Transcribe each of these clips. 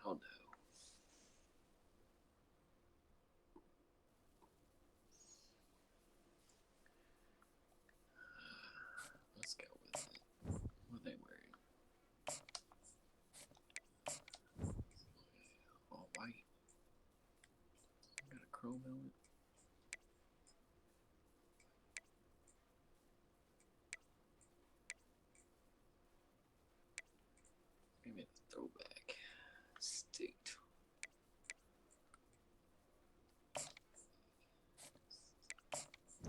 Oh no. Let's go with it. What are they wearing? All white. Got a chrome helmet. Maybe a throwback. State.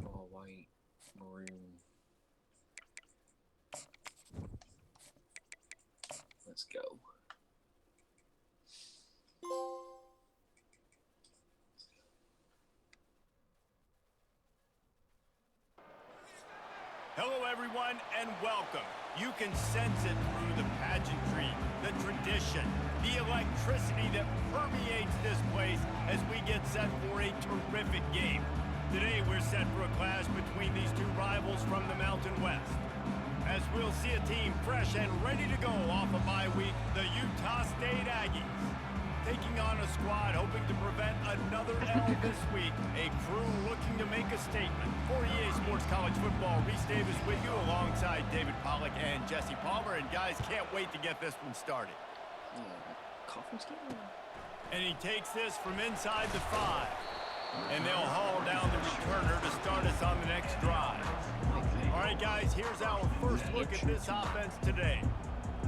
All white, maroon. Let's go. Hello, everyone, and welcome. You can sense it through the pageantry, the tradition, the electricity that permeates this place as we get set for a terrific game. Today, we're set for a clash between these two rivals from the Mountain West. As we'll see a team fresh and ready to go off a bye week, the Utah State Aggies. Taking on a squad hoping to prevent another L this week. A crew looking to make a statement. For EA Sports College Football, Reese Davis with you alongside David Pollack and Jesse Palmer. And guys, can't wait to get this one started. Conference game? And he takes this from inside the 5. And they'll haul down the returner to start us on the next drive. All right, guys, here's our first look at this offense today.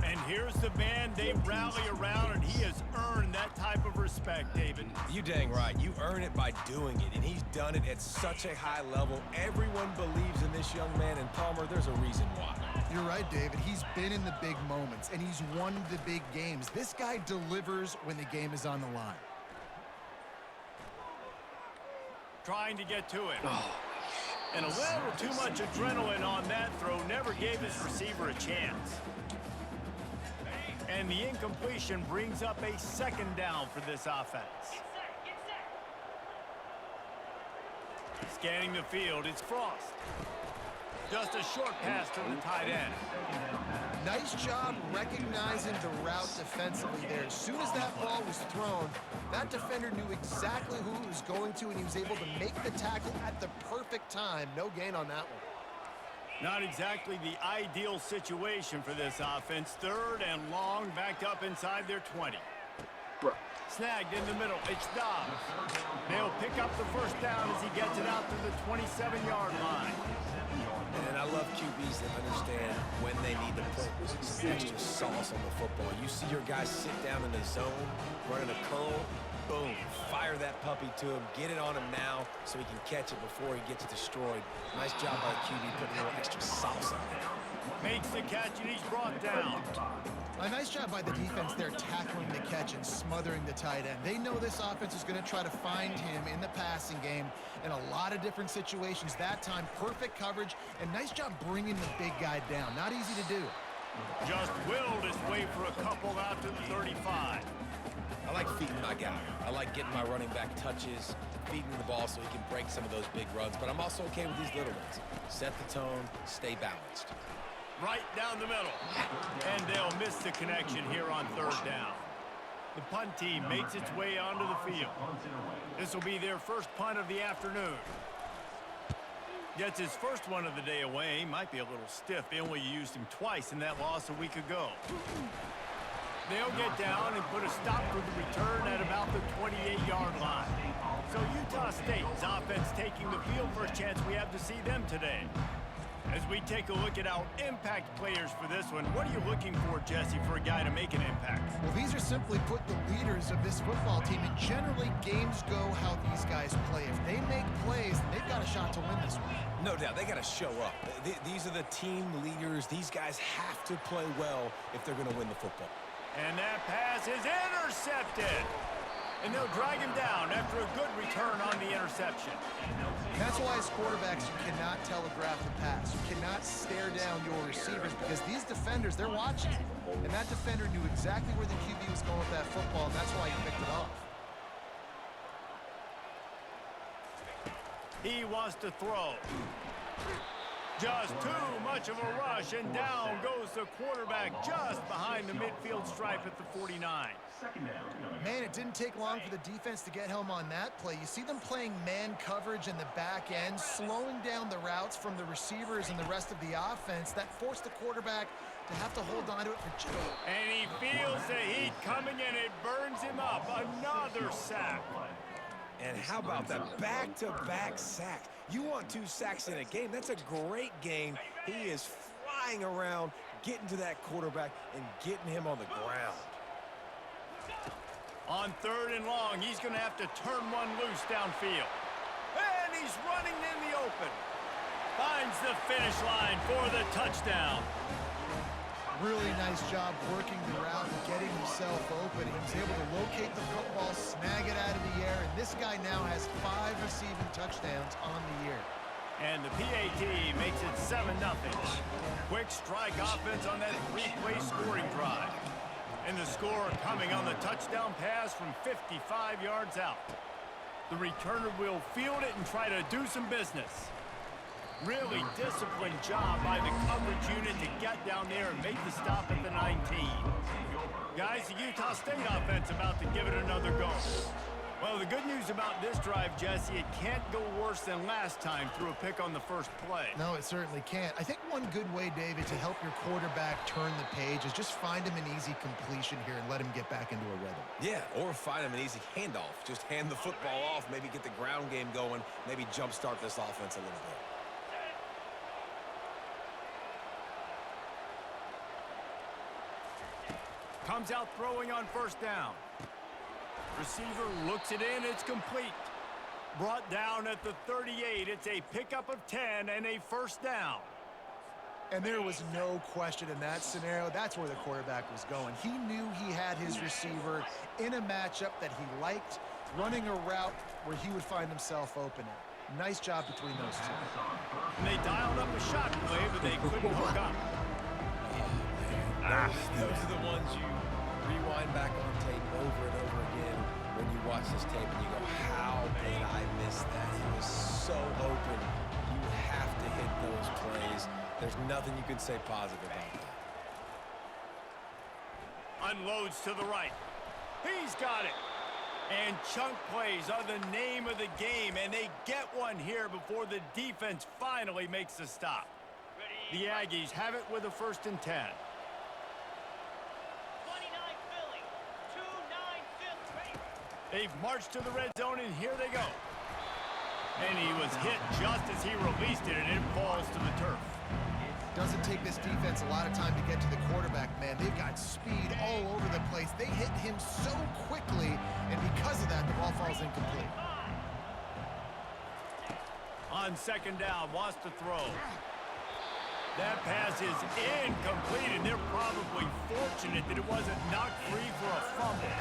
And here's the man they rally around, and he has earned that type of respect, David. You dang right. You earn it by doing it, and he's done it at such a high level. Everyone believes in this young man, and Palmer, there's a reason why. You're right, David. He's been in the big moments, and he's won the big games. This guy delivers when the game is on the line. Trying to get to it. And a little too much adrenaline on that throw never gave his receiver a chance. And the incompletion brings up a second down for this offense. Scanning the field, it's Frost. Just a short pass to the tight end. Nice job recognizing the route defensively there. As soon as that ball was thrown, that defender knew exactly who he was going to, and he was able to make the tackle at the perfect time. No gain on that one. Not exactly the ideal situation for this offense. Third and long, backed up inside their 20. Snagged in the middle. It's Dobbs. They'll pick up the first down as he gets it out to the 27-yard line. And I love QBs that understand when they need to put some extra sauce on the football. You see your guys sit down in the zone, running a curl, boom, fire that puppy to him, get it on him now so he can catch it before he gets destroyed. Nice job by the QB putting a little extra sauce on it. Makes the catch and he's brought down. A nice job by the defense there tackling the catch and smothering the tight end. They know this offense is going to try to find him in the passing game in a lot of different situations. That time, perfect coverage, and nice job bringing the big guy down. Not easy to do. Just willed his way for a couple out to the 35. I like feeding my guy. I like getting my running back touches, feeding the ball so he can break some of those big runs. But I'm also okay with these little ones. Set the tone, stay balanced. Right down the middle. And they'll miss the connection here on third down. The punt team makes its way onto the field. This will be their first punt of the afternoon. Gets his first one of the day away. Might be a little stiff. They only used him twice in that loss a week ago. They'll get down and put a stop for the return at about the 28-yard line. So Utah State's offense taking the field. First chance we have to see them today. As we take a look at our impact players for this one, what are you looking for, Jesse, for a guy to make an impact? Well, these are simply put the leaders of this football team, and generally games go how these guys play. If they make plays, they've got a shot to win this one. No doubt, they got to show up. These are the team leaders. These guys have to play well if they're going to win the football. And that pass is intercepted. And they'll drag him down after a good return on the interception. That's why as quarterbacks, you cannot telegraph the pass. You cannot stare down your receivers because these defenders, they're watching. And that defender knew exactly where the QB was going with that football, and that's why he picked it off. He wants to throw. Just too much of a rush, and down goes the quarterback just behind the midfield stripe at the 49. Man, it didn't take long for the defense to get home on that play. You see them playing man coverage in the back end, slowing down the routes from the receivers and the rest of the offense. That forced the quarterback to have to hold on to it for just... And he feels the heat coming, and it burns him up. Another sack. And how about that back-to-back sacks? You want 2 sacks in a game. That's a great game. He is flying around, getting to that quarterback and getting him on the ground. On 3rd and long, he's going to have to turn one loose downfield. And he's running in the open. Finds the finish line for the touchdown. Really nice job working the route and getting himself open. He was able to locate the football, snag it out of the air, and this guy now has 5 receiving touchdowns on the year. And the PAT makes it 7-0. Quick strike offense on that 3-play scoring drive. And the score coming on the touchdown pass from 55 yards out. The returner will field it and try to do some business. Really disciplined job by the coverage unit to get down there and make the stop at the 19. Guys, the Utah State offense about to give it another go. Well, the good news about this drive, Jesse, it can't go worse than last time through a pick on the first play. No, it certainly can't. I think one good way, David, to help your quarterback turn the page is just find him an easy completion here and let him get back into a rhythm. Yeah, or find him an easy handoff. Just hand the football off, maybe get the ground game going, maybe jumpstart this offense a little bit. Comes out throwing on 1st down. Receiver looks it in. It's complete. Brought down at the 38. It's a pickup of 10 and a 1st down. And there was no question in that scenario. That's where the quarterback was going. He knew he had his receiver in a matchup that he liked, running a route where he would find himself open. Nice job between those two. And they dialed up a shot play, but they couldn't hook up. Those are the ones you rewind back on tape over and over again when you watch this tape and you go, how did I miss that? He was so open. You have to hit those plays. There's nothing you can say positive about that. Unloads to the right. He's got it. And chunk plays are the name of the game, and they get one here before the defense finally makes the stop. The Aggies have it with a 1st and 10. They've marched to the red zone, and here they go. And he was hit just as he released it, and it falls to the turf. Doesn't take this defense a lot of time to get to the quarterback, man. They've got speed all over the place. They hit him so quickly, and because of that, the ball falls incomplete. On 2nd down, wants to throw. That pass is incomplete, and they're probably fortunate that it wasn't knocked free for a fumble.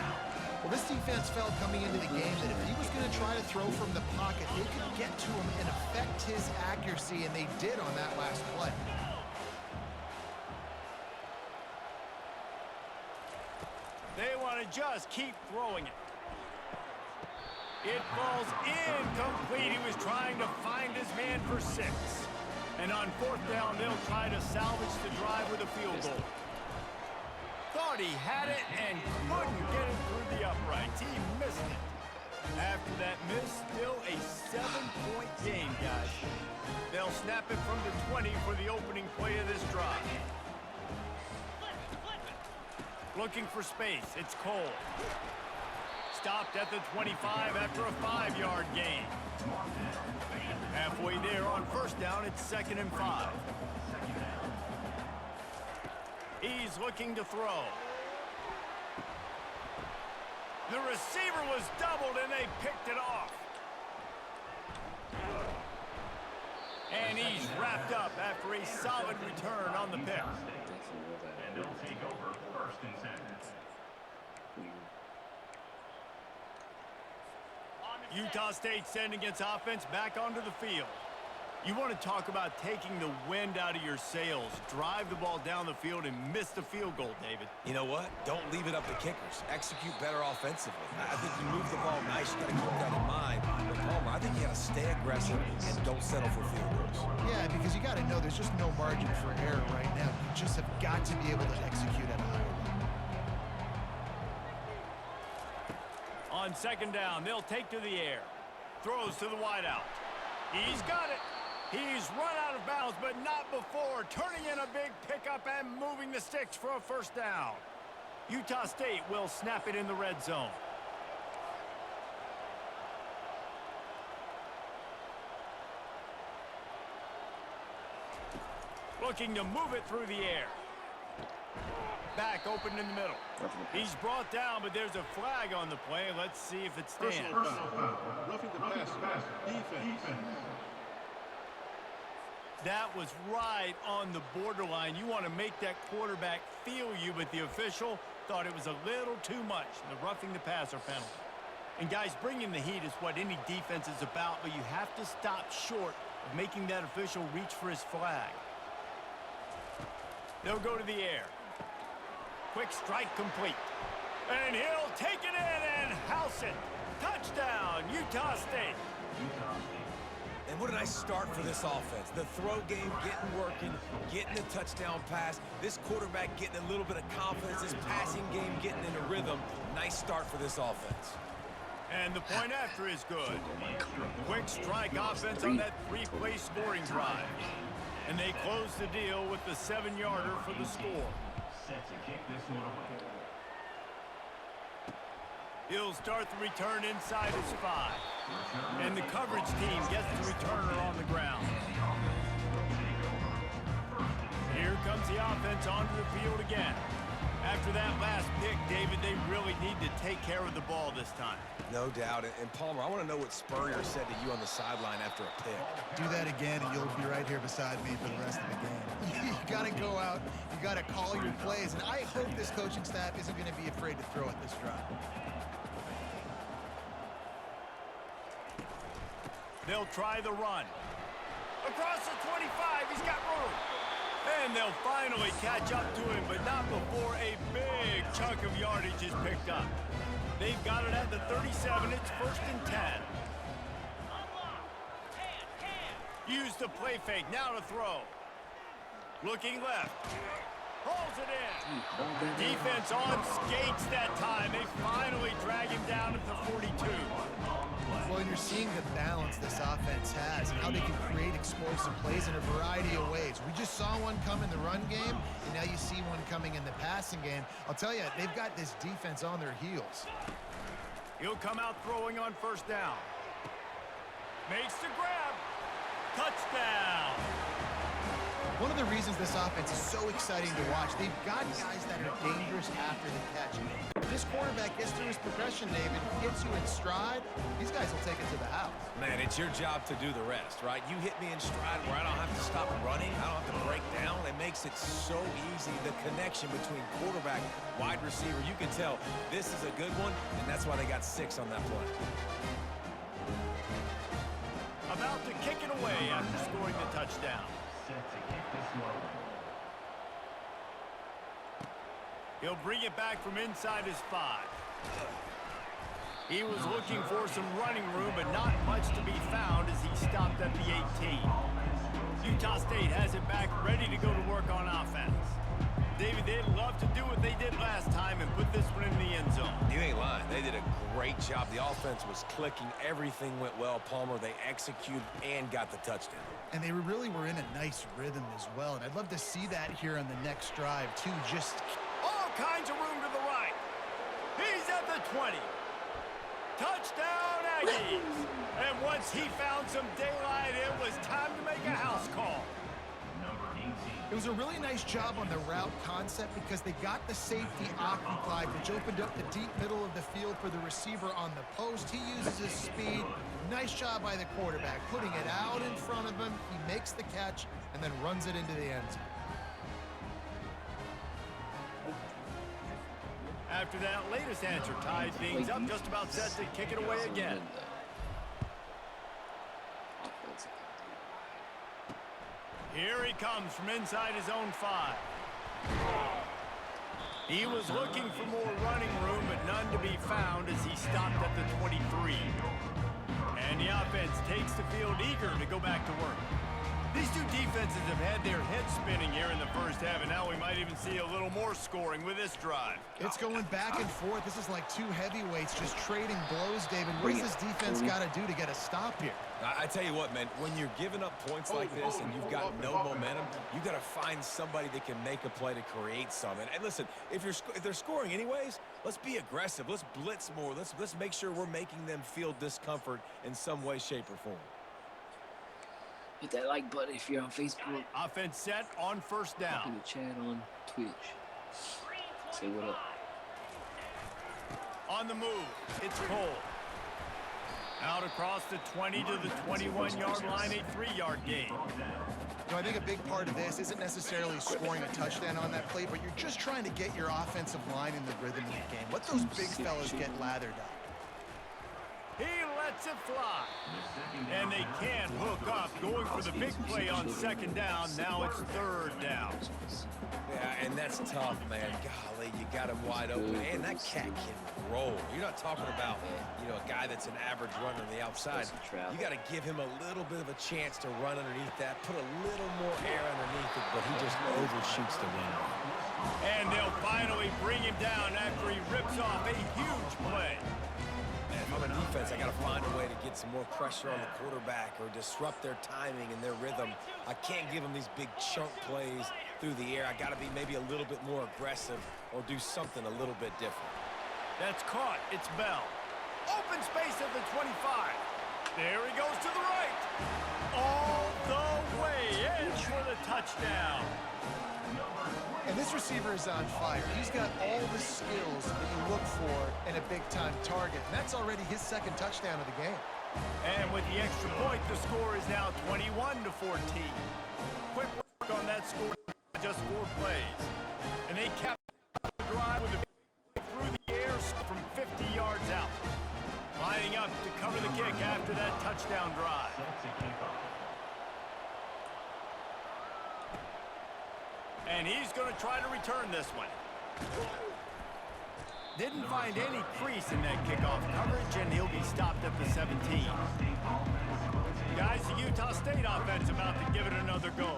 Well, this defense felt coming into the game that if he was going to try to throw from the pocket, they could get to him and affect his accuracy, and they did on that last play. They want to just keep throwing it. It falls incomplete. He was trying to find his man for 6. And on 4th down, they'll try to salvage the drive with a field goal. Thought he had it and couldn't get it through the uprights. He missed it. After that miss, still a 7-point game, guys. They'll snap it from the 20 for the opening play of this drive. Looking for space. It's Cole. Stopped at the 25 after a 5-yard gain. Halfway there on 1st down, it's 2nd and 5. He's looking to throw. The receiver was doubled, and they picked it off. And he's wrapped up after a solid return on the pick. And they'll take over 1st and 10. Utah State sending its offense back onto the field. You want to talk about taking the wind out of your sails. Drive the ball down the field and miss the field goal, David. You know what? Don't leave it up to kickers. Execute better offensively. I think you move the ball nice. You got to keep that in mind. But Palmer, I think you got to stay aggressive and don't settle for field goals. Yeah, because you got to know there's just no margin for error right now. You just have got to be able to execute at a higher level. On second down, they'll take to the air. Throws to the wideout. He's got it. He's run out of bounds, but not before. Turning in a big pickup and moving the sticks for a first down. Utah State will snap it in the red zone. Looking to move it through the air. Back open in the middle. He's brought down, but there's a flag on the play. Let's see if it stands. Roughing the passer. Defense. That was right on the borderline. You want to make that quarterback feel you, but the official thought it was a little too much. The roughing the passer penalty. And guys, bringing the heat is what any defense is about, but you have to stop short of making that official reach for his flag. They'll go to the air. Quick strike complete. And he'll take it in and house it. Touchdown, Utah State. And what a nice start for this offense. The throw game getting working, getting the touchdown pass. This quarterback getting a little bit of confidence. This passing game getting in a rhythm. Nice start for this offense. And the point after is good. Quick strike offense on that three-play scoring drive. And they close the deal with the 7-yarder for the score. He'll start the return inside his 5. And the coverage team gets the returner on the ground. Here comes the offense onto the field again. After that last pick, David, they really need to take care of the ball this time. No doubt. And Palmer, I want to know what Spurrier said to you on the sideline after a pick. Do that again, and you'll be right here beside me for the rest of the game. You got to go out. You got to call your plays. And I hope this coaching staff isn't going to be afraid to throw at this drive. They'll try the run. Across the 25, he's got room. And they'll finally catch up to him, but not before a big chunk of yardage is picked up. They've got it at the 37. It's 1st and 10. Use the play fake. Now to throw. Looking left. Pulls it in. Defense on skates that time. They finally drag him down at the 42. Well, you're seeing the balance this offense has and how they can create explosive plays in a variety of ways. We just saw one come in the run game, and now you see one coming in the passing game. I'll tell you, they've got this defense on their heels. He'll come out throwing on 1st down. Makes the grab. Touchdown. One of the reasons this offense is so exciting to watch, they've got guys that are dangerous after the catch. If this quarterback gets through his progression, David, gets you in stride, these guys will take it to the house. Man, it's your job to do the rest, right? You hit me in stride where I don't have to stop running. I don't have to break down. It makes it so easy. The connection between quarterback, wide receiver, you can tell this is a good one, and that's why they got 6 on that play. About to kick it away after scoring the touchdown. He'll bring it back from inside his 5. He was looking for some running room, but not much to be found as he stopped at the 18. Utah State has it back, ready to go to work on offense. David, they'd love to do what they did last time and put this one in the end zone. You ain't lying. They did a great job. The offense was clicking. Everything went well. Palmer, they executed and got the touchdown. And they really were in a nice rhythm as well. And I'd love to see that here on the next drive, too. Just all kinds of room to the right. He's at the 20. Touchdown, Aggies. And once he found some daylight, it was time to make a house call. It was a really nice job on the route concept because they got the safety occupied, which opened up the deep middle of the field for the receiver on the post. He uses his speed. Nice job by the quarterback, putting it out in front of him. He makes the catch and then runs it into the end zone. After that latest answer tied things up, just about set to kick it away again. Here he comes from inside his own 5. He was looking for more running room, but none to be found as he stopped at the 23. And the offense takes the field eager to go back to work. These two defenses have had their heads spinning here in the first half, and now we might even see a little more scoring with this drive. It's going back and forth. This is like two heavyweights just trading blows, David. What does this defense got to do to get a stop here? I tell you what, man, when you're giving up points like this and you've got no momentum, you got to find somebody that can make a play to create something. And listen, if they're scoring anyways, let's be aggressive. Let's blitz more. Let's make sure we're making them feel discomfort in some way, shape, or form. Hit that like button if you're on Facebook. Offense set on first down. In the chat on Twitch. Say what up. On the move, it's Cole. Out across the 20 to the 21-yard line, a 3-yard gain. You know, I think a big part of this isn't necessarily scoring a touchdown on that play, but you're just trying to get your offensive line in the rhythm of the game. Let those big fellas get lathered up. He lets it fly. And they can't hook up, going for the big play on second down. Now it's third down. Yeah, and that's tough, man. Golly, you got him wide open. And that cat can roll. You're not talking about, you know, a guy that's an average runner on the outside. You got to give him a little bit of a chance to run underneath that, put a little more air underneath it, but he just overshoots the run. And they'll finally bring him down after he rips off a huge play. If I'm a defense, I got to find a way to get some more pressure on the quarterback or disrupt their timing and their rhythm. I can't give them these big chunk plays through the air. I got to be maybe a little bit more aggressive or do something a little bit different. That's caught. It's Bell. Open space at the 25. There he goes to the right. All the way in for the touchdown. And this receiver is on fire. He's got all the skills that you look for in a big-time target. And that's already his second touchdown of the game. And with the extra point, the score is now 21-14. Quick work on that score, just 4 plays. And they capped the drive with a through the air from 50 yards out. Lining up to cover the kick after that touchdown drive. And he's going to try to return this one. Didn't find any crease in that kickoff coverage, and he'll be stopped at the 17. Guys, the Utah State offense about to give it another go.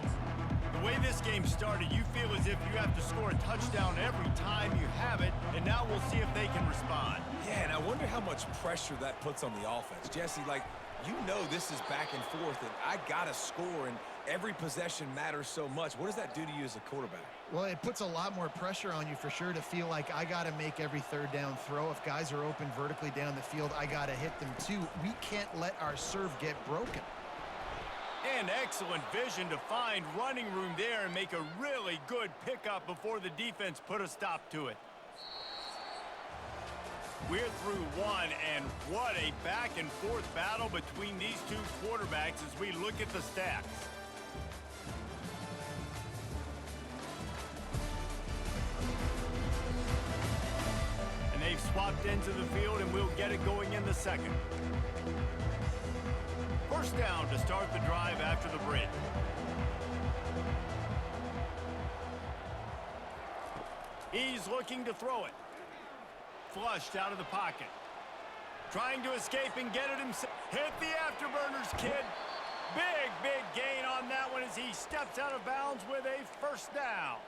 The way this game started, you feel as if you have to score a touchdown every time you have it, and now we'll see if they can respond. Yeah, and I wonder how much pressure that puts on the offense. Jesse, like, you know this is back and forth, and I got to score, and every possession matters so much. What does that do to you as a quarterback? Well, it puts a lot more pressure on you for sure to feel like I got to make every third down throw. If guys are open vertically down the field, I got to hit them too. We can't let our serve get broken. And excellent vision to find running room there and make a really good pickup before the defense put a stop to it. We're through one, and what a back-and-forth battle between these two quarterbacks as we look at the stats. And they've swapped into the field, and we'll get it going in the second. First down to start the drive after the break. He's looking to throw it. Flushed out of the pocket. Trying to escape and get it himself. Hit the afterburners, kid. Big gain on that one as he steps out of bounds with a first down.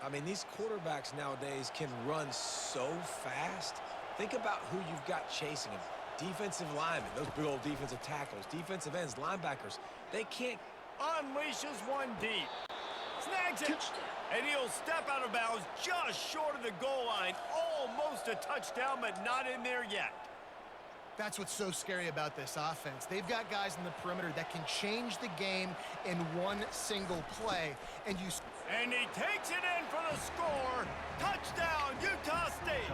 I mean, these quarterbacks nowadays can run so fast. Think about who you've got chasing them. Defensive linemen, those big old defensive tackles, defensive ends, linebackers. They can't. Unleashes one deep. Snags it. And he'll step out of bounds just short of the goal line. Almost a touchdown, but not in there yet. That's what's so scary about this offense. They've got guys in the perimeter that can change the game in one single play. And he takes it in for the score. Touchdown, Utah State.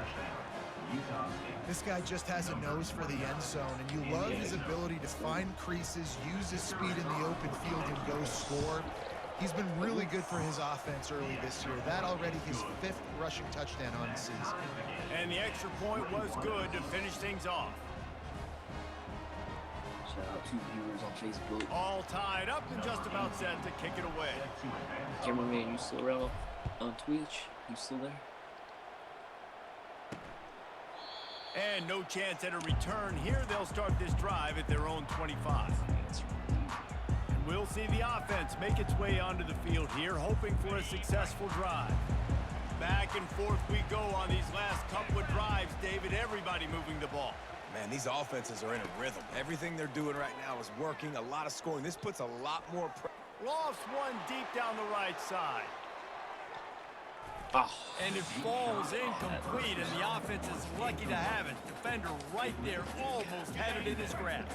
This guy just has a nose for the end zone, and you love his ability to find creases, use his speed in the open field, and go score. He's been really good for his offense early this year. That already his 5th rushing touchdown on the season. And the extra point was good to finish things off. Shout out to viewers on Facebook. All tied up and just about set to kick it away. Cameraman, you still around on Twitch? You still there? And no chance at a return here. They'll start this drive at their own 25. And we'll see the offense make its way onto the field here, hoping for a successful drive. Back and forth we go on these last couple of drives, David. Everybody moving the ball. Man, these offenses are in a rhythm. Everything they're doing right now is working. A lot of scoring. This puts a lot more pressure. Lofts one deep down the right side. Oh, And it falls incomplete, and the offense is lucky to have it. Defender right there almost had it in his grasp.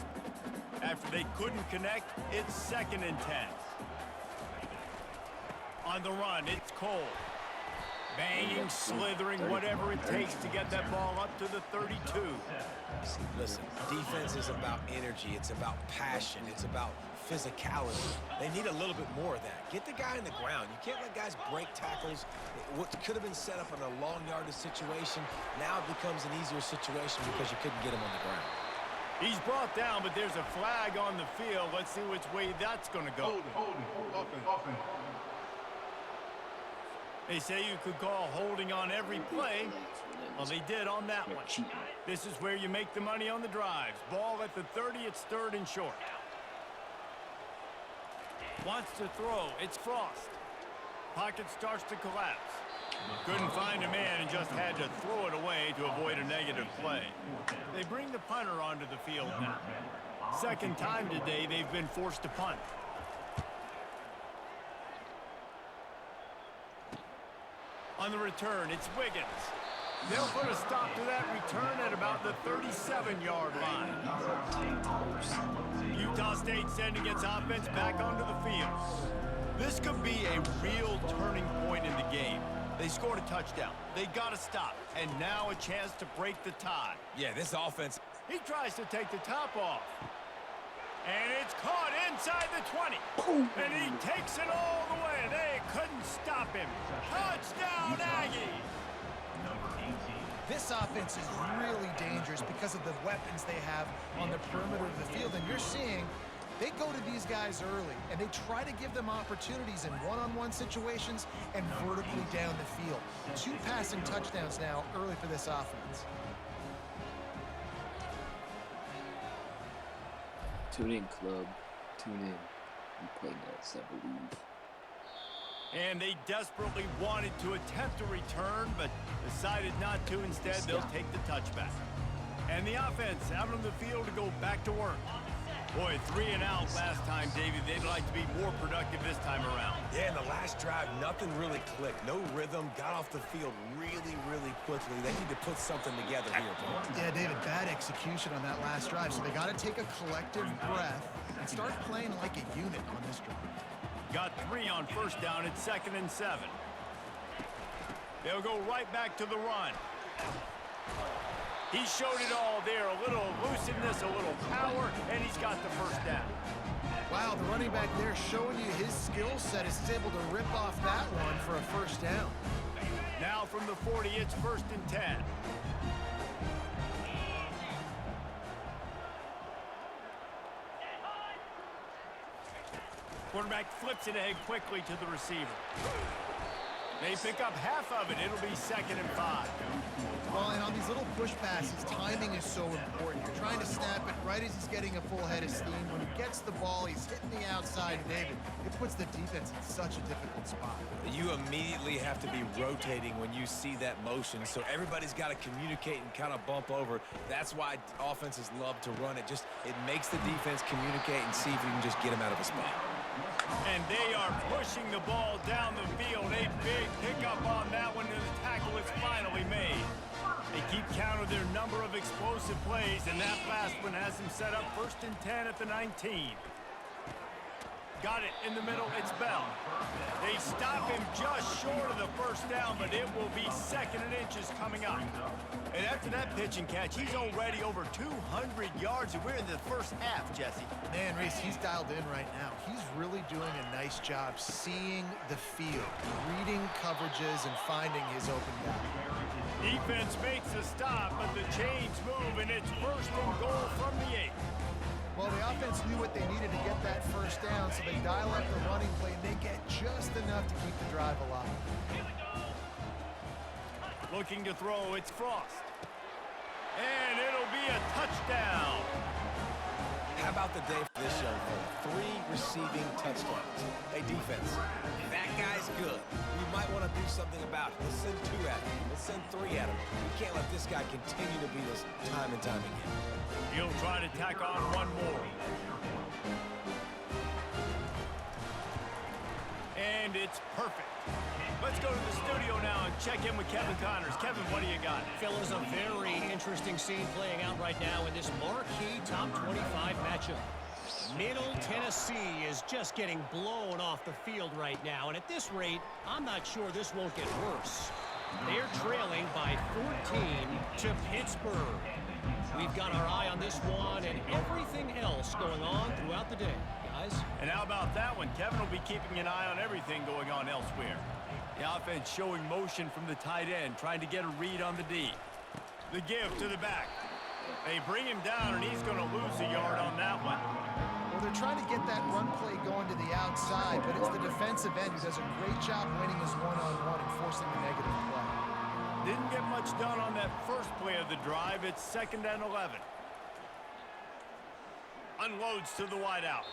After they couldn't connect, it's 2nd and 10. On the run, it's Cole. Banging, slithering, whatever it takes to get that ball up to the 32. Listen, defense is about energy. It's about passion. It's about physicality. They need a little bit more of that. Get the guy in the ground. You can't let guys break tackles. What could have been set up in a long yardage situation now becomes an easier situation because you couldn't get him on the ground. He's brought down, but there's a flag on the field. Let's see which way that's going to go. Offense. They say you could call holding on every play. Well, they did on that one. This is where you make the money on the drives. Ball at the 30, it's 3rd and short. Wants to throw, it's Frost. Pocket starts to collapse. Couldn't find a man and just had to throw it away to avoid a negative play. They bring the punter onto the field now. 2nd time today they've been forced to punt. On the return, it's Wiggins. They'll put a stop to that return at about the 37-yard line. Utah State sending its offense back onto the field. This could be a real turning point in the game. They scored a touchdown. They got to stop. And now a chance to break the tie. Yeah, this offense. He tries to take the top off. And it's caught inside the 20. And he takes it all the way. They couldn't stop him. Touchdown, Aggies! This offense is really dangerous because of the weapons they have on the perimeter of the field. And you're seeing they go to these guys early, and they try to give them opportunities in one-on-one situations and vertically down the field. 2 passing touchdowns now early for this offense. tune in, club. Tune in. We play next, I believe. And they desperately wanted to attempt a return, but decided not to. Instead, they'll take the touchback. And the offense out on the field to go back to work. Boy, 3 and out last time, David. They'd like to be more productive this time around. Yeah, in the last drive, nothing really clicked. No rhythm. Got off the field really, really quickly. They need to put something together here, Paul. Yeah, David, bad execution on that last drive. So they got to take a collective breath and start playing like a unit on this drive. Got 3 on 1st down at 2nd and 7. They'll go right back to the run. He showed it all there. A little elusiveness, a little power, and he's got the 1st down. Wow, the running back there showing you his skill set is able to rip off that one for a 1st down. Now from the 40, it's 1st and 10. Quarterback flips it ahead quickly to the receiver. They pick up half of it. It'll be 2nd and 5. Well, and on these little push passes, timing is so important. You're trying to snap it right as he's getting a full head of steam. When he gets the ball, he's hitting the outside. David, it puts the defense in such a difficult spot. You immediately have to be rotating when you see that motion, so everybody's got to communicate and kind of bump over. That's why offenses love to run it. It makes the defense communicate and see if you can just get him out of a spot. And they are pushing the ball down the field. A big pickup on that one, and the tackle is finally made. They keep count of their number of explosive plays, and that last one has them set up 1st and 10 at the 19. Got it in the middle, it's Bell. They stop him just short of the 1st down, but it will be 2nd and inches coming up. And after that pitch and catch, he's already over 200 yards, and we're in the 1st half, Jesse. Man, Reese, he's dialed in right now. He's really doing a nice job seeing the field, reading coverages, and finding his open guy. Defense makes a stop, but the chains move, and it's 1st and goal from the 8. Well, the offense knew what they needed to get that first down, so they dial up the running play, and they get just enough to keep the drive alive. Looking to throw, it's Frost. And it'll be a touchdown. How about the day for this young fella? 3 receiving touchdowns. Hey, defense, that guy's good. We might want to do something about it. Let's send 2 at him. Let's send 3 at him. We can't let this guy continue to beat us time and time again. He'll try to tack on one more. And it's perfect. Let's go to the studio now and check in with Kevin Connors. Kevin, what do you got? Fellas, a very interesting scene playing out right now in this marquee top 25 matchup. Middle Tennessee is just getting blown off the field right now, and at this rate, I'm not sure this won't get worse. They're trailing by 14 to Pittsburgh. We've got our eye on this one and everything else going on throughout the day, guys. And how about that one? Kevin will be keeping an eye on everything going on elsewhere. The offense showing motion from the tight end, trying to get a read on the D. The give to the back. They bring him down, and he's going to lose a yard on that one. Well, they're trying to get that run play going to the outside, but it's the defensive end who does a great job winning his one-on-one and forcing the negative play. Didn't get much done on that first play of the drive. It's 2nd and 11. Unloads to the wideout.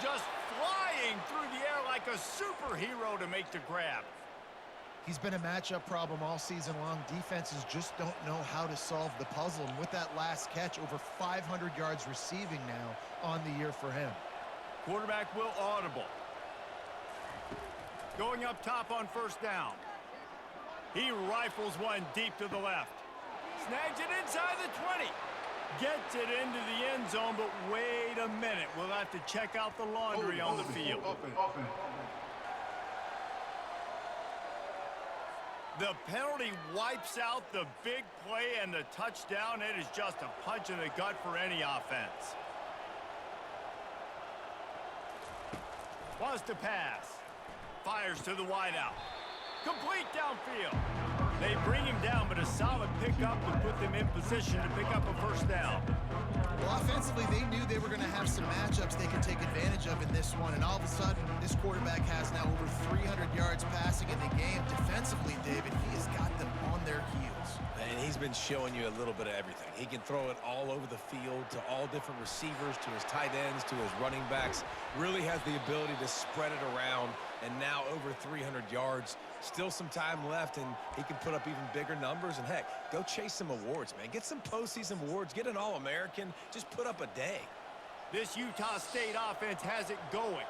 Just flying through the air like a superhero to make the grab. He's been a matchup problem all season long. Defenses just don't know how to solve the puzzle. And with that last catch, over 500 yards receiving now on the year for him. Quarterback will audible. Going up top on 1st down. He rifles one deep to the left. Snags it inside the 20. Gets it into the end zone, but wait a minute. We'll have to check out the laundry on the field. The penalty wipes out the big play and the touchdown. It is just a punch in the gut for any offense. Wants to pass. Fires to the wideout. Complete downfield. They bring him down, but a solid pickup to put them in position to pick up a 1st down. Well, offensively, they knew they were going to have some matchups they could take advantage of in this one, and all of a sudden, this quarterback has now over 300 yards passing in the game. Defensively, David, he has got them on their heels. And he's been showing you a little bit of everything. He can throw it all over the field to all different receivers, to his tight ends, to his running backs. Really has the ability to spread it around, and now over 300 yards. Still some time left, and he can put up even bigger numbers. And, heck, go chase some awards, man. Get some postseason awards. Get an All-American. Just put up a day. This Utah State offense has it going.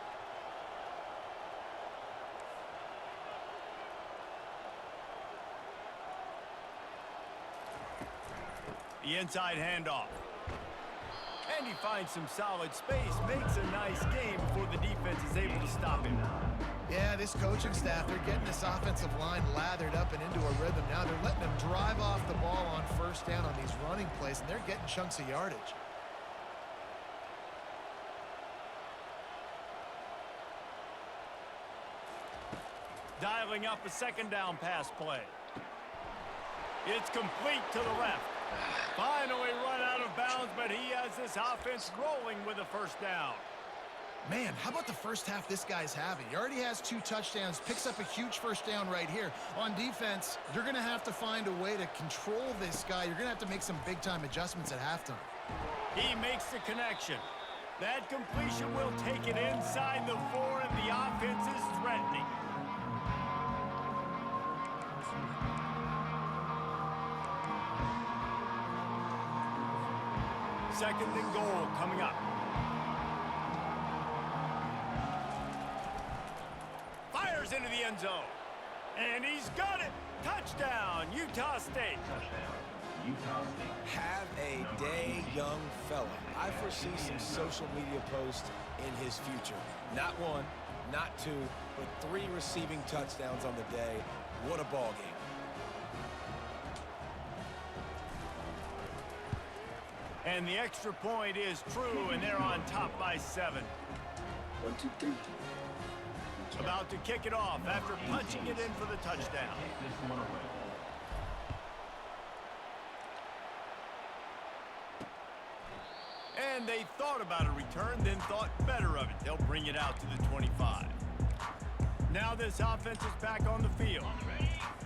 The inside handoff. And he finds some solid space, makes a nice game before the defense is able to stop him. Yeah, this coaching staff, they're getting this offensive line lathered up and into a rhythm. Now they're letting them drive off the ball on 1st down on these running plays, and they're getting chunks of yardage. Dialing up a 2nd down pass play. It's complete to the left. Finally run out of bounds, but he has this offense rolling with a 1st down. Man, how about the first half this guy's having? He already has 2 touchdowns, picks up a huge 1st down right here. On defense, you're going to have to find a way to control this guy. You're going to have to make some big-time adjustments at halftime. He makes the connection. That completion will take it inside the 4, and the offense is threatening. Second and goal coming up. Fires into the end zone. And he's got it. Touchdown, Utah State. Have a day, young fella. I foresee some social media posts in his future. Not 1, not 2, but 3 receiving touchdowns on the day. What a ball game. And the extra point is true, and they're on top by 7. 1, 2, 3. About to kick it off after punching it in for the touchdown. And they thought about a return, then thought better of it. They'll bring it out to the 25. Now this offense is back on the field.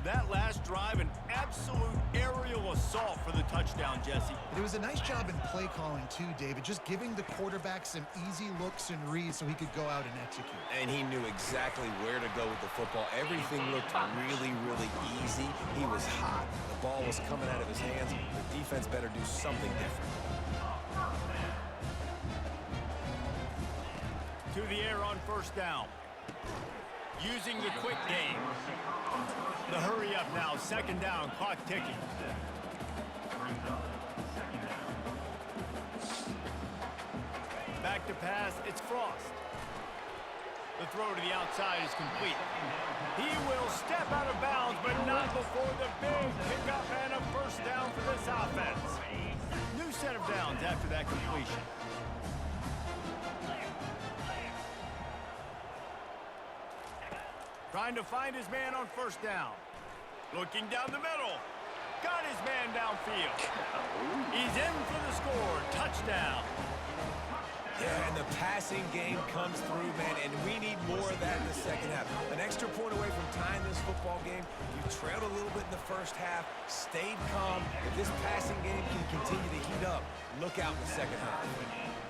That last drive, an absolute aerial assault for the touchdown, Jesse. It was a nice job in play calling too, David, just giving the quarterback some easy looks and reads so he could go out and execute. And he knew exactly where to go with the football. Everything looked really, really easy. He was hot. The ball was coming out of his hands. The defense better do something different. To the air on first down. Using the quick game. The hurry up now, second down, clock ticking. Back to pass, it's Frost. The throw to the outside is complete. He will step out of bounds, but not before the big pickup and a first down for this offense. New set of downs after that completion. Trying to find his man on first down. Looking down the middle. Got his man downfield. He's in for the score. Touchdown. Yeah, and the passing game comes through, man, and we need more of that in the second half. An extra point away from tying this football game. You trailed a little bit in the first half, stayed calm. If this passing game can continue to heat up, look out in the second half.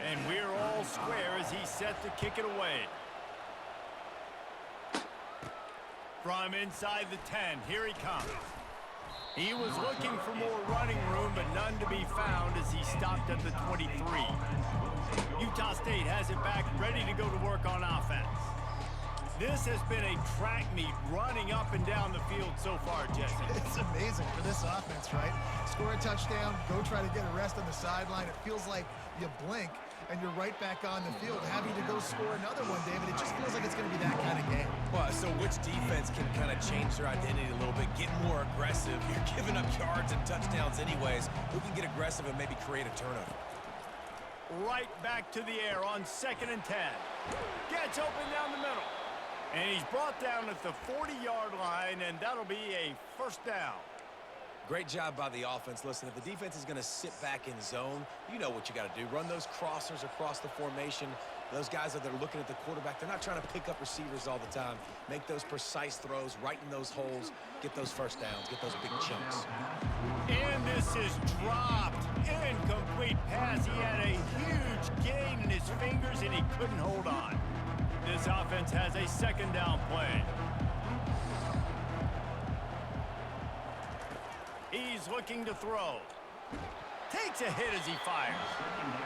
And we're all square as he's set to kick it away. From inside the 10, here he comes. He was looking for more running room, but none to be found as he stopped at the 23. Utah State has it back, ready to go to work on offense. This has been a track meet running up and down the field so far, Jesse. It's amazing for this offense, right? Score a touchdown, go try to get a rest on the sideline. It feels like you blink and you're right back on the field, having to go score another one, David. It just feels like it's going to be that kind of game. Well, so which defense can kind of change their identity a little bit, get more aggressive? You're giving up yards and touchdowns anyways. Who can get aggressive and maybe create a turnover? Right back to the air on 2nd and 10. Gets open down the middle. And he's brought down at the 40-yard line, and that'll be a first down. Great job by the offense. Listen, if the defense is going to sit back in zone, you know what you got to do. Run those crossers across the formation. Those guys that are looking at the quarterback, they're not trying to pick up receivers all the time. Make those precise throws right in those holes. Get those first downs. Get those big chunks. And this is dropped. Incomplete pass. He had a huge gain in his fingers, and he couldn't hold on. This offense has a second down play. He's looking to throw. Takes a hit as he fires.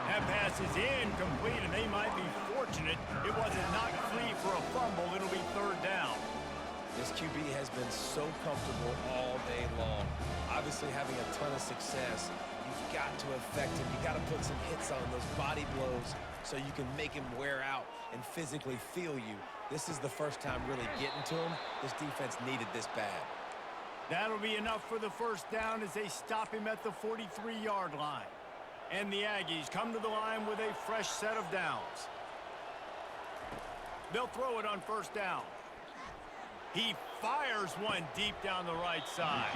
That pass is incomplete, and they might be fortunate it wasn't knocked free for a fumble. It'll be third down. This QB has been so comfortable all day long. Obviously having a ton of success. You've got to affect him. You've got to put some hits on him, those body blows, so you can make him wear out and physically feel you. This is the first time really getting to him. This defense needed this bad. That'll be enough for the first down as they stop him at the 43-yard line. And the Aggies come to the line with a fresh set of downs. They'll throw it on first down. He fires one deep down the right side.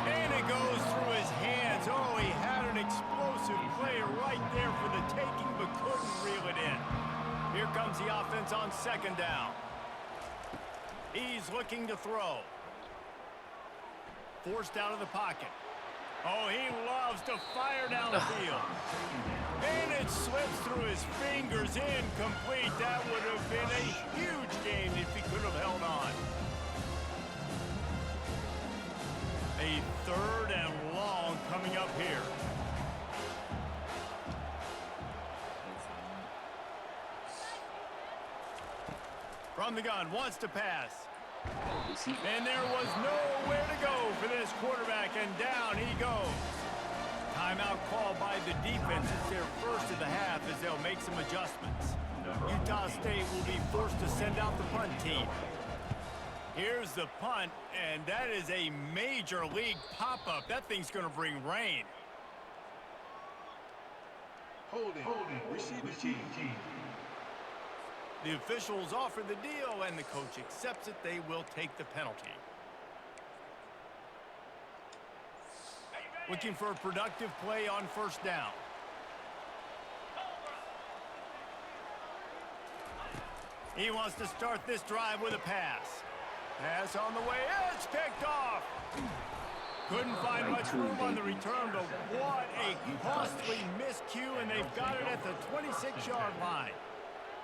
And it goes through his hands. Oh, he had an explosive player right there for the taking, but couldn't reel it in. Here comes the offense on second down. He's looking to throw. Forced out of the pocket. Oh, he loves to fire down the field. And it slips through his fingers, incomplete. That would have been a huge game if he could have held on. A third and long coming up here. From the gun, wants to pass. And there was nowhere to go for this quarterback, and down he goes. Timeout called by the defense. It's their first of the half as they'll make some adjustments. Utah State will be forced to send out the punt team. Here's the punt, and that is a major league pop-up. That thing's going to bring rain. Holding. Receiving team. The officials offer the deal, and the coach accepts it. They will take the penalty. Looking for a productive play on first down. He wants to start this drive with a pass. Pass on the way. It's picked off. Couldn't find much room on the return, but what a costly miscue, and they've got it at the 26-yard line.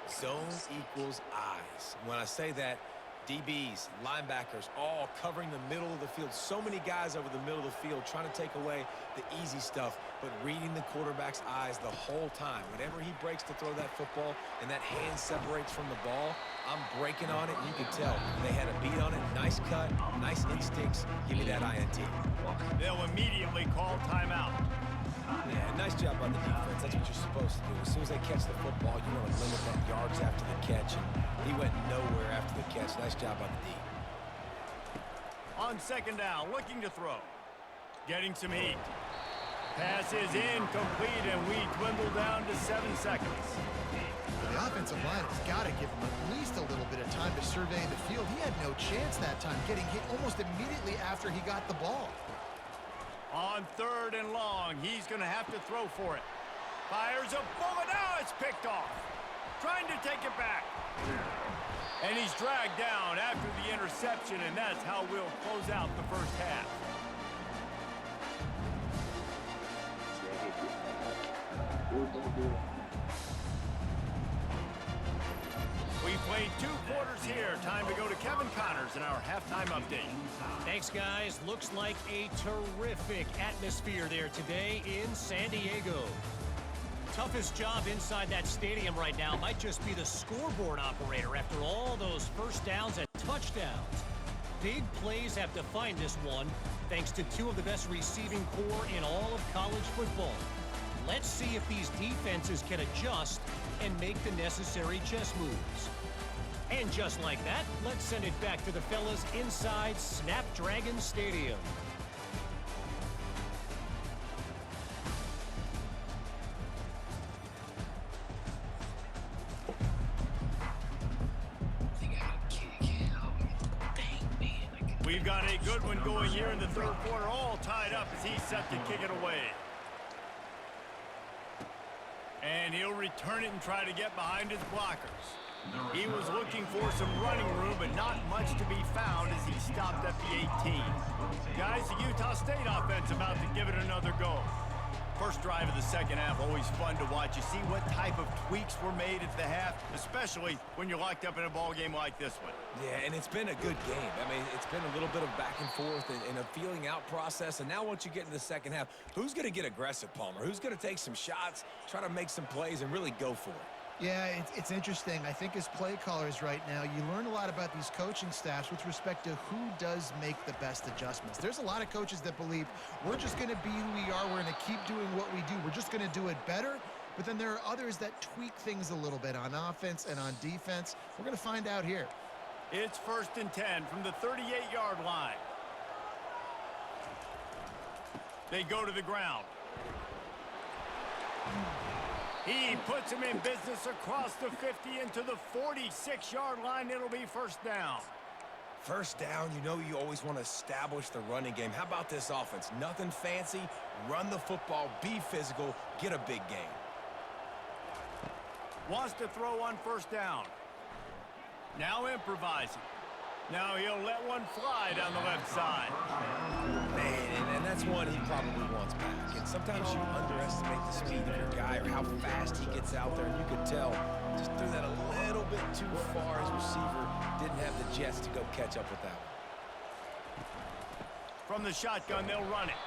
Zone equals eyes. When I say that, DBs, linebackers, all covering the middle of the field. So many guys over the middle of the field trying to take away the easy stuff, but reading the quarterback's eyes the whole time. Whenever he breaks to throw that football and that hand separates from the ball, I'm breaking on it, and you can tell they had a beat on it. Nice cut, nice instincts. Give me that INT. They'll immediately call timeout. Yeah, nice job on the defense. That's what you're supposed to do. As soon as they catch the football, you want to limit that yards after the catch, and he went nowhere after the catch. Nice job on the D. On second down, looking to throw. Getting some heat. Pass is incomplete, and we dwindle down to 7 seconds. The offensive line has got to give him at least a little bit of time to survey the field. He had no chance that time, getting hit almost immediately after he got the ball. On third and long, he's going to have to throw for it. Fires a bullet. Now it's picked off. Trying to take it back. And he's dragged down after the interception, and that's how we'll close out the first half. We've played 2 quarters here. Time to go to Kevin Connors in our halftime update. Thanks, guys. Looks like a terrific atmosphere there today in San Diego. Toughest job inside that stadium right now might just be the scoreboard operator after all those first downs and touchdowns. Big plays have defined this one, thanks to 2 of the best receiving core in all of college football. Let's see if these defenses can adjust and make the necessary chess moves. And just like that, let's send it back to the fellas inside Snapdragon Stadium. We've got a good one going here in the third quarter, all tied up as he's set to kick it away. And he'll return it and try to get behind his blockers. He was looking for some running room, but not much to be found as he stopped at the 18. Guys, the Utah State offense about to give it another go. First drive of the second half, always fun to watch. You see what type of tweaks were made at the half, especially when you're locked up in a ball game like this one. Yeah, and it's been a good game. I mean, it's been a little bit of back and forth and a feeling out process. And now once you get into the second half, who's going to get aggressive, Palmer? Who's going to take some shots, try to make some plays, and really go for it? Yeah, it's interesting. I think as play callers right now, you learn a lot about these coaching staffs with respect to who does make the best adjustments. There's a lot of coaches that believe we're just going to be who we are. We're going to keep doing what we do. We're just going to do it better. But then there are others that tweak things a little bit on offense and on defense. We're going to find out here. It's 1st and 10 from the 38-yard line. They go to the ground. He puts him in business across the 50 into the 46-yard line. It'll be first down. First down, you know you always want to establish the running game. How about this offense? Nothing fancy. Run the football, be physical, get a big gain. Wants to throw on first down. Now improvising. Now he'll let one fly down the left side. Man, and that's one he probably wants back. And sometimes you underestimate the speed of your guy or how fast he gets out there. And you could tell just threw that a little bit too far. His receiver didn't have the jets to go catch up with that one. From the shotgun, they'll run it.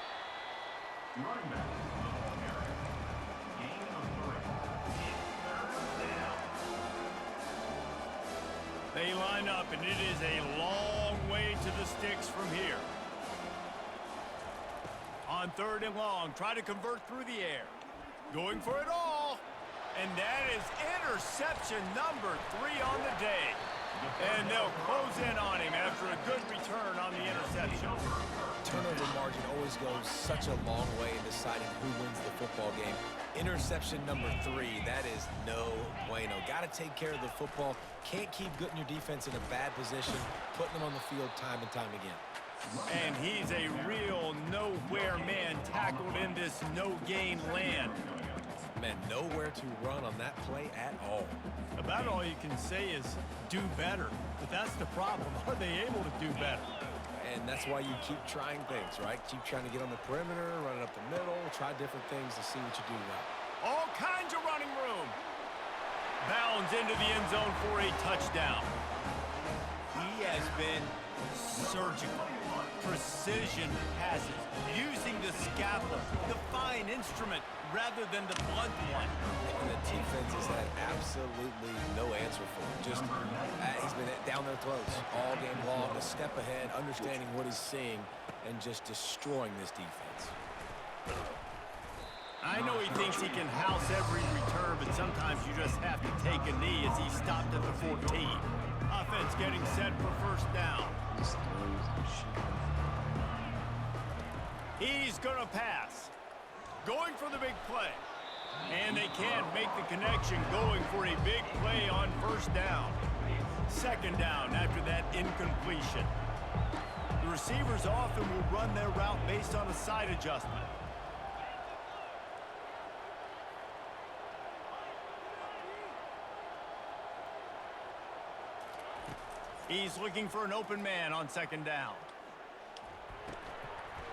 They line up, and it is a long way to the sticks from here. On third and long, try to convert through the air. Going for it all. And that is interception number 3 on the day. And they'll close in on him after a good return on the interception. Turnover margin always goes such a long way in deciding who wins the football game. Interception number 3, that is no bueno. Got to take care of the football. Can't keep putting your defense in a bad position, putting them on the field time and time again. And he's a real nowhere man tackled in this no-gain land. Man, nowhere to run on that play at all. About all you can say is do better. But that's the problem. Are they able to do better? And that's why you keep trying things, right? Keep trying to get on the perimeter, run it up the middle, try different things to see what you do well. All kinds of running room. Bounds into the end zone for a touchdown. He has been surgical. Precision passes, using the scalpel, the fine instrument, rather than the blunt one. And the defense has had absolutely no answer for him. Just, he's been down their throats all game long, a step ahead, understanding what he's seeing, and just destroying this defense. I know he thinks he can house every return, but sometimes you just have to take a knee as he stopped at the 14. Offense getting set for first down. He's going to pass. Going for the big play. And they can't make the connection, going for a big play on first down. Second down after that incompletion. The receivers often will run their route based on a side adjustment. He's looking for an open man on second down.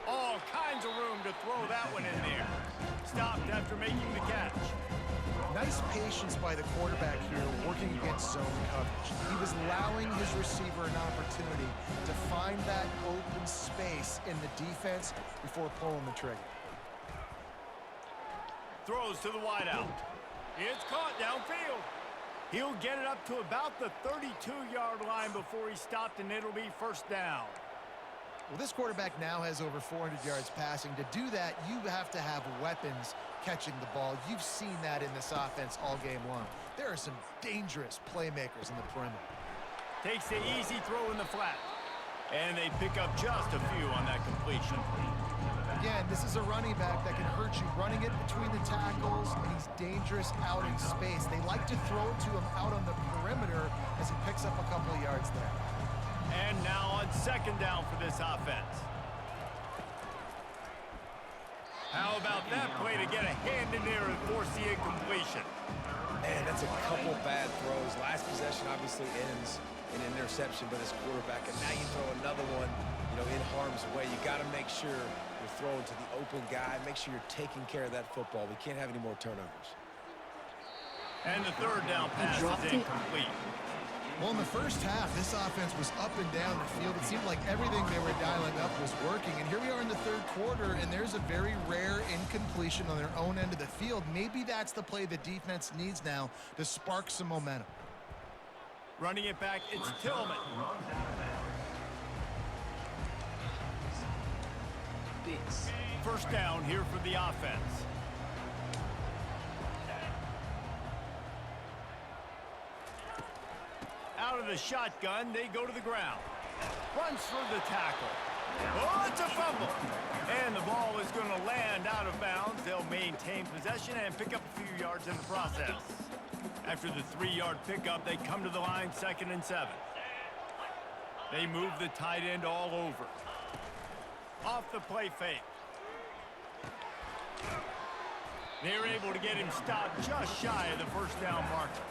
All kinds of room to throw that one in there. Stopped after making the catch. Nice patience by the quarterback here, working against zone coverage. He was allowing his receiver an opportunity to find that open space in the defense before pulling the trigger. Throws to the wideout. It's caught downfield. He'll get it up to about the 32-yard line before he's stopped, and it'll be first down. Well, this quarterback now has over 400 yards passing. To do that, you have to have weapons catching the ball. You've seen that in this offense all game long. There are some dangerous playmakers in the perimeter. Takes the easy throw in the flat. And they pick up just a few on that completion. Again, this is a running back that can hurt you, running it between the tackles, and he's dangerous out in space. They like to throw it to him out on the perimeter as he picks up a couple of yards there. And now on second down for this offense. How about that play to get a hand in there and force the incompletion? Man, that's a couple bad throws. Last possession obviously ends in an interception by this quarterback, and now you throw another one, in harm's way. You got to make sure you're throwing to the open guy. Make sure you're taking care of that football. We can't have any more turnovers. And the third down pass is incomplete. Well, in the first half, this offense was up and down the field. It seemed like everything they were dialing up was working. And here we are in the third quarter, and there's a very rare incompletion on their own end of the field. Maybe that's the play the defense needs now to spark some momentum. Running it back, it's Tillman. First down here for the offense. Out of the shotgun, they go to the ground. Runs through the tackle. Oh, it's a fumble. And the ball is going to land out of bounds. They'll maintain possession and pick up a few yards in the process. After the 3-yard pickup, they come to the line, 2nd and 7. They move the tight end all over. Off the play fake. They're able to get him stopped just shy of the first down marker.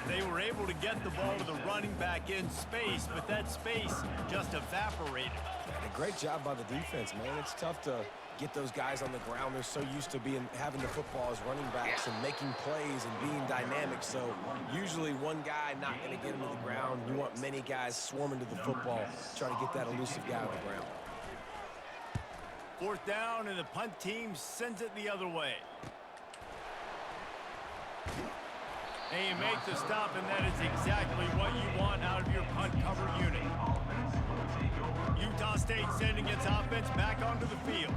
They were able to get the ball to the running back in space, but that space just evaporated. And a great job by the defense, man. It's tough to get those guys on the ground. They're so used to having the football as running backs and making plays and being dynamic. So usually one guy not going to get him to the ground. You want many guys swarming to the football, try to get that elusive guy on the ground. Fourth down, and the punt team sends it the other way. And you make the stop, and that is exactly what you want out of your punt cover unit. Utah State sending its offense back onto the field.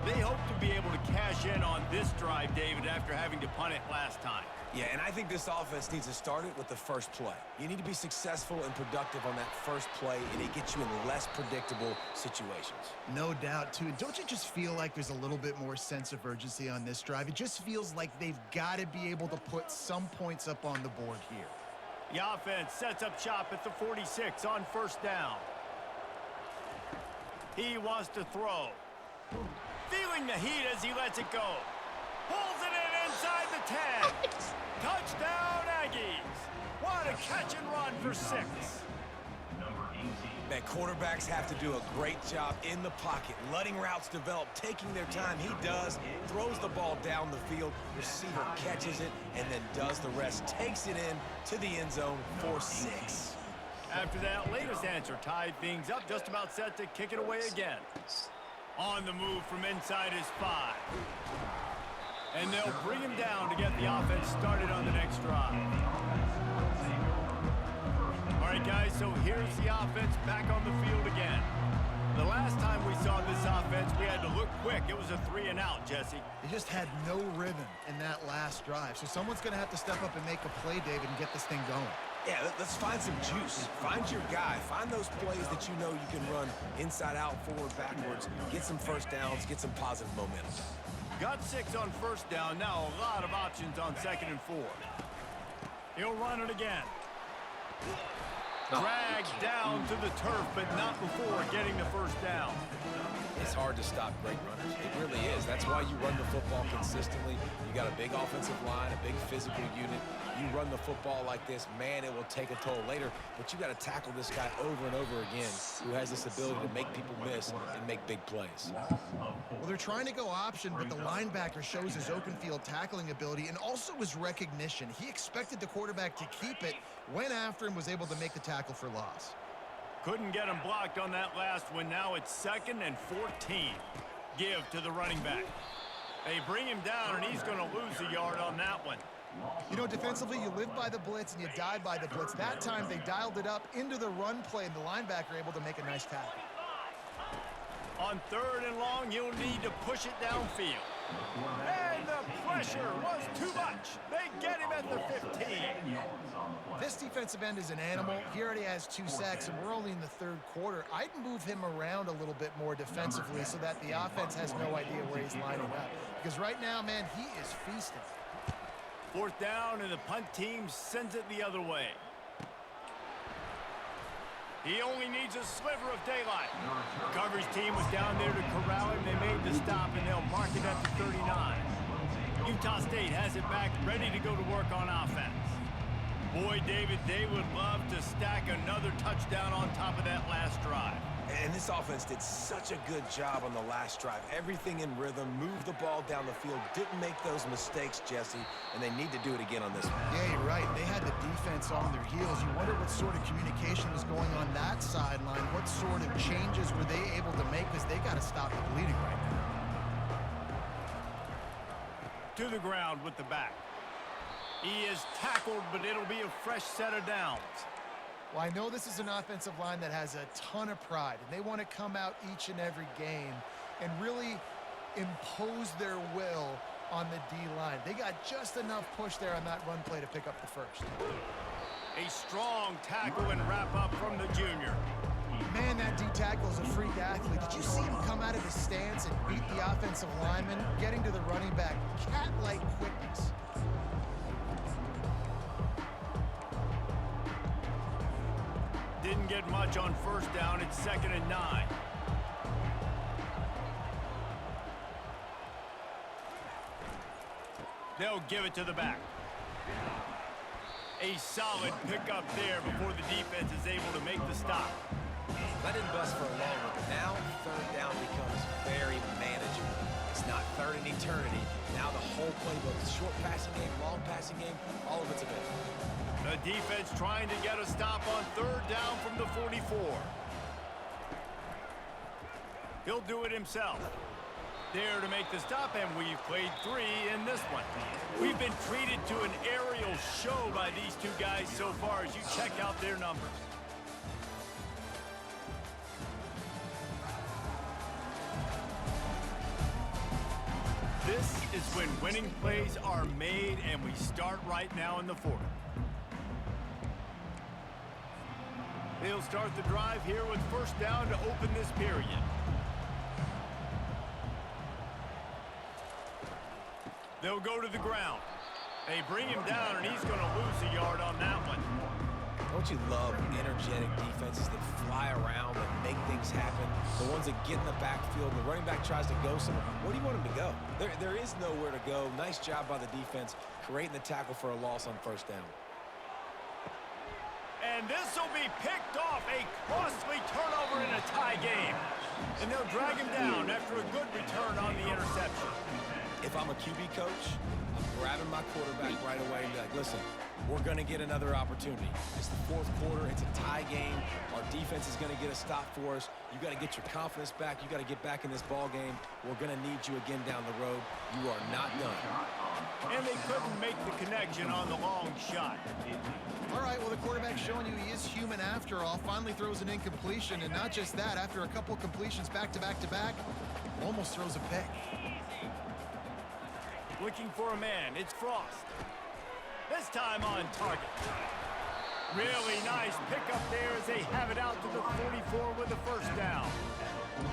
They hope to be able to cash in on this drive, David, after having to punt it last time. Yeah, and I think this offense needs to start it with the first play. You need to be successful and productive on that first play, and it gets you in less predictable situations. No doubt, too. And don't you just feel like there's a little bit more sense of urgency on this drive? It just feels like they've got to be able to put some points up on the board here. The offense sets up shop at the 46 on first down. He wants to throw. Feeling the heat as he lets it go. Pulls it in inside the 10. Touchdown, Aggies. What a catch and run for 6. Man, quarterbacks have to do a great job in the pocket, letting routes develop, taking their time. He does, throws the ball down the field, receiver catches it, and then does the rest, takes it in to the end zone for 6. After that latest answer tied things up, just about set to kick it away again. On the move from inside his 5. And they'll bring him down to get the offense started on the next drive. All right, guys, so here's the offense back on the field again. The last time we saw this offense, we had to look quick. It was a 3-and-out, Jesse. They just had no rhythm in that last drive. So someone's going to have to step up and make a play, David, and get this thing going. Yeah, let's find some juice. Find your guy. Find those plays that you know you can run inside out, forward, backwards. Get some first downs. Get some positive momentum. Got 6 on first down. Now a lot of options on 2nd and 4. He'll run it again. Dragged down to the turf, but not before getting the first down. It's hard to stop great runners. It really is. That's why you run the football consistently. You got a big offensive line, a big physical unit. You run the football like this, man, it will take a toll later. But you got to tackle this guy over and over again who has this ability to make people miss and make big plays. Well, they're trying to go option, but the linebacker shows his open field tackling ability and also his recognition. He expected the quarterback to keep it, went after him, was able to make the tackle for loss. Couldn't get him blocked on that last one. Now it's 2nd and 14. Give to the running back. They bring him down, and he's going to lose a yard on that one. You know, defensively, you live by the blitz and you die by the blitz. That time, they dialed it up into the run play, and the linebacker able to make a nice tackle. On 3rd and long, you'll need to push it downfield. And the pressure was too much. They get him at the 15. This defensive end is an animal. He already has 2 sacks, and we're only in the 3rd quarter. I'd move him around a little bit more defensively so that the offense has no idea where he's lining up. Because right now, man, he is feasting. 4th down, and the punt team sends it the other way. He only needs a sliver of daylight. The coverage team was down there to corral him. They made the stop, and they'll mark it at the 39. Utah State has it back, ready to go to work on offense. Boy, David, they would love to stack another touchdown on top of that last drive. And this offense did such a good job on the last drive. Everything in rhythm, moved the ball down the field, didn't make those mistakes, Jesse, and they need to do it again on this one. Yeah, you're right. They had the defense on their heels. You wonder what sort of communication was going on that sideline. What sort of changes were they able to make, because they got to stop the bleeding right now. To the ground with the back. He is tackled, but it'll be a fresh set of downs. Well, I know this is an offensive line that has a ton of pride, and they want to come out each and every game and really impose their will on the D-line. They got just enough push there on that run play to pick up the first. A strong tackle and wrap up from the junior. Man, that D-tackle is a freak athlete. Did you see him come out of his stance and beat the offensive lineman, getting to the running back? Cat-like quickness. Didn't get much on first down. It's 2nd and 9. They'll give it to the back. A solid pickup there before the defense is able to make the stop. That didn't bust for a long one, but now 3rd down becomes very manageable. It's not 3rd in eternity. Now the whole playbook, short passing game, long passing game, all of it's available. The defense trying to get a stop on 3rd down from the 44. He'll do it himself. There to make the stop, and we've played 3 in this one. We've been treated to an aerial show by these two guys so far as you check out their numbers. This is when winning plays are made, and we start right now in the 4th. They'll start the drive here with first down to open this period. They'll go to the ground. They bring him down, and he's going to lose a yard on that one. Don't you love energetic defenses that fly around and make things happen? The ones that get in the backfield, the running back tries to go somewhere. Where do you want him to go? There is nowhere to go. Nice job by the defense, creating the tackle for a loss on first down. And this will be picked off, a costly turnover in a tie game. And they'll drag him down after a good return on the interception. If I'm a QB coach, I'm grabbing my quarterback right away and be like, listen, we're going to get another opportunity. It's the fourth quarter. It's a tie game. Our defense is going to get a stop for us. You got to get your confidence back. You got to get back in this ball game. We're going to need you again down the road. You are not done. And they couldn't make the connection on the long shot. All right, well, the quarterback's showing you he is human after all. Finally throws an incompletion, and not just that, after a couple completions back-to-back-to-back, almost throws a pick. Looking for a man, it's Frost. This time on target. Really nice pickup there as they have it out to the 44 with the first down.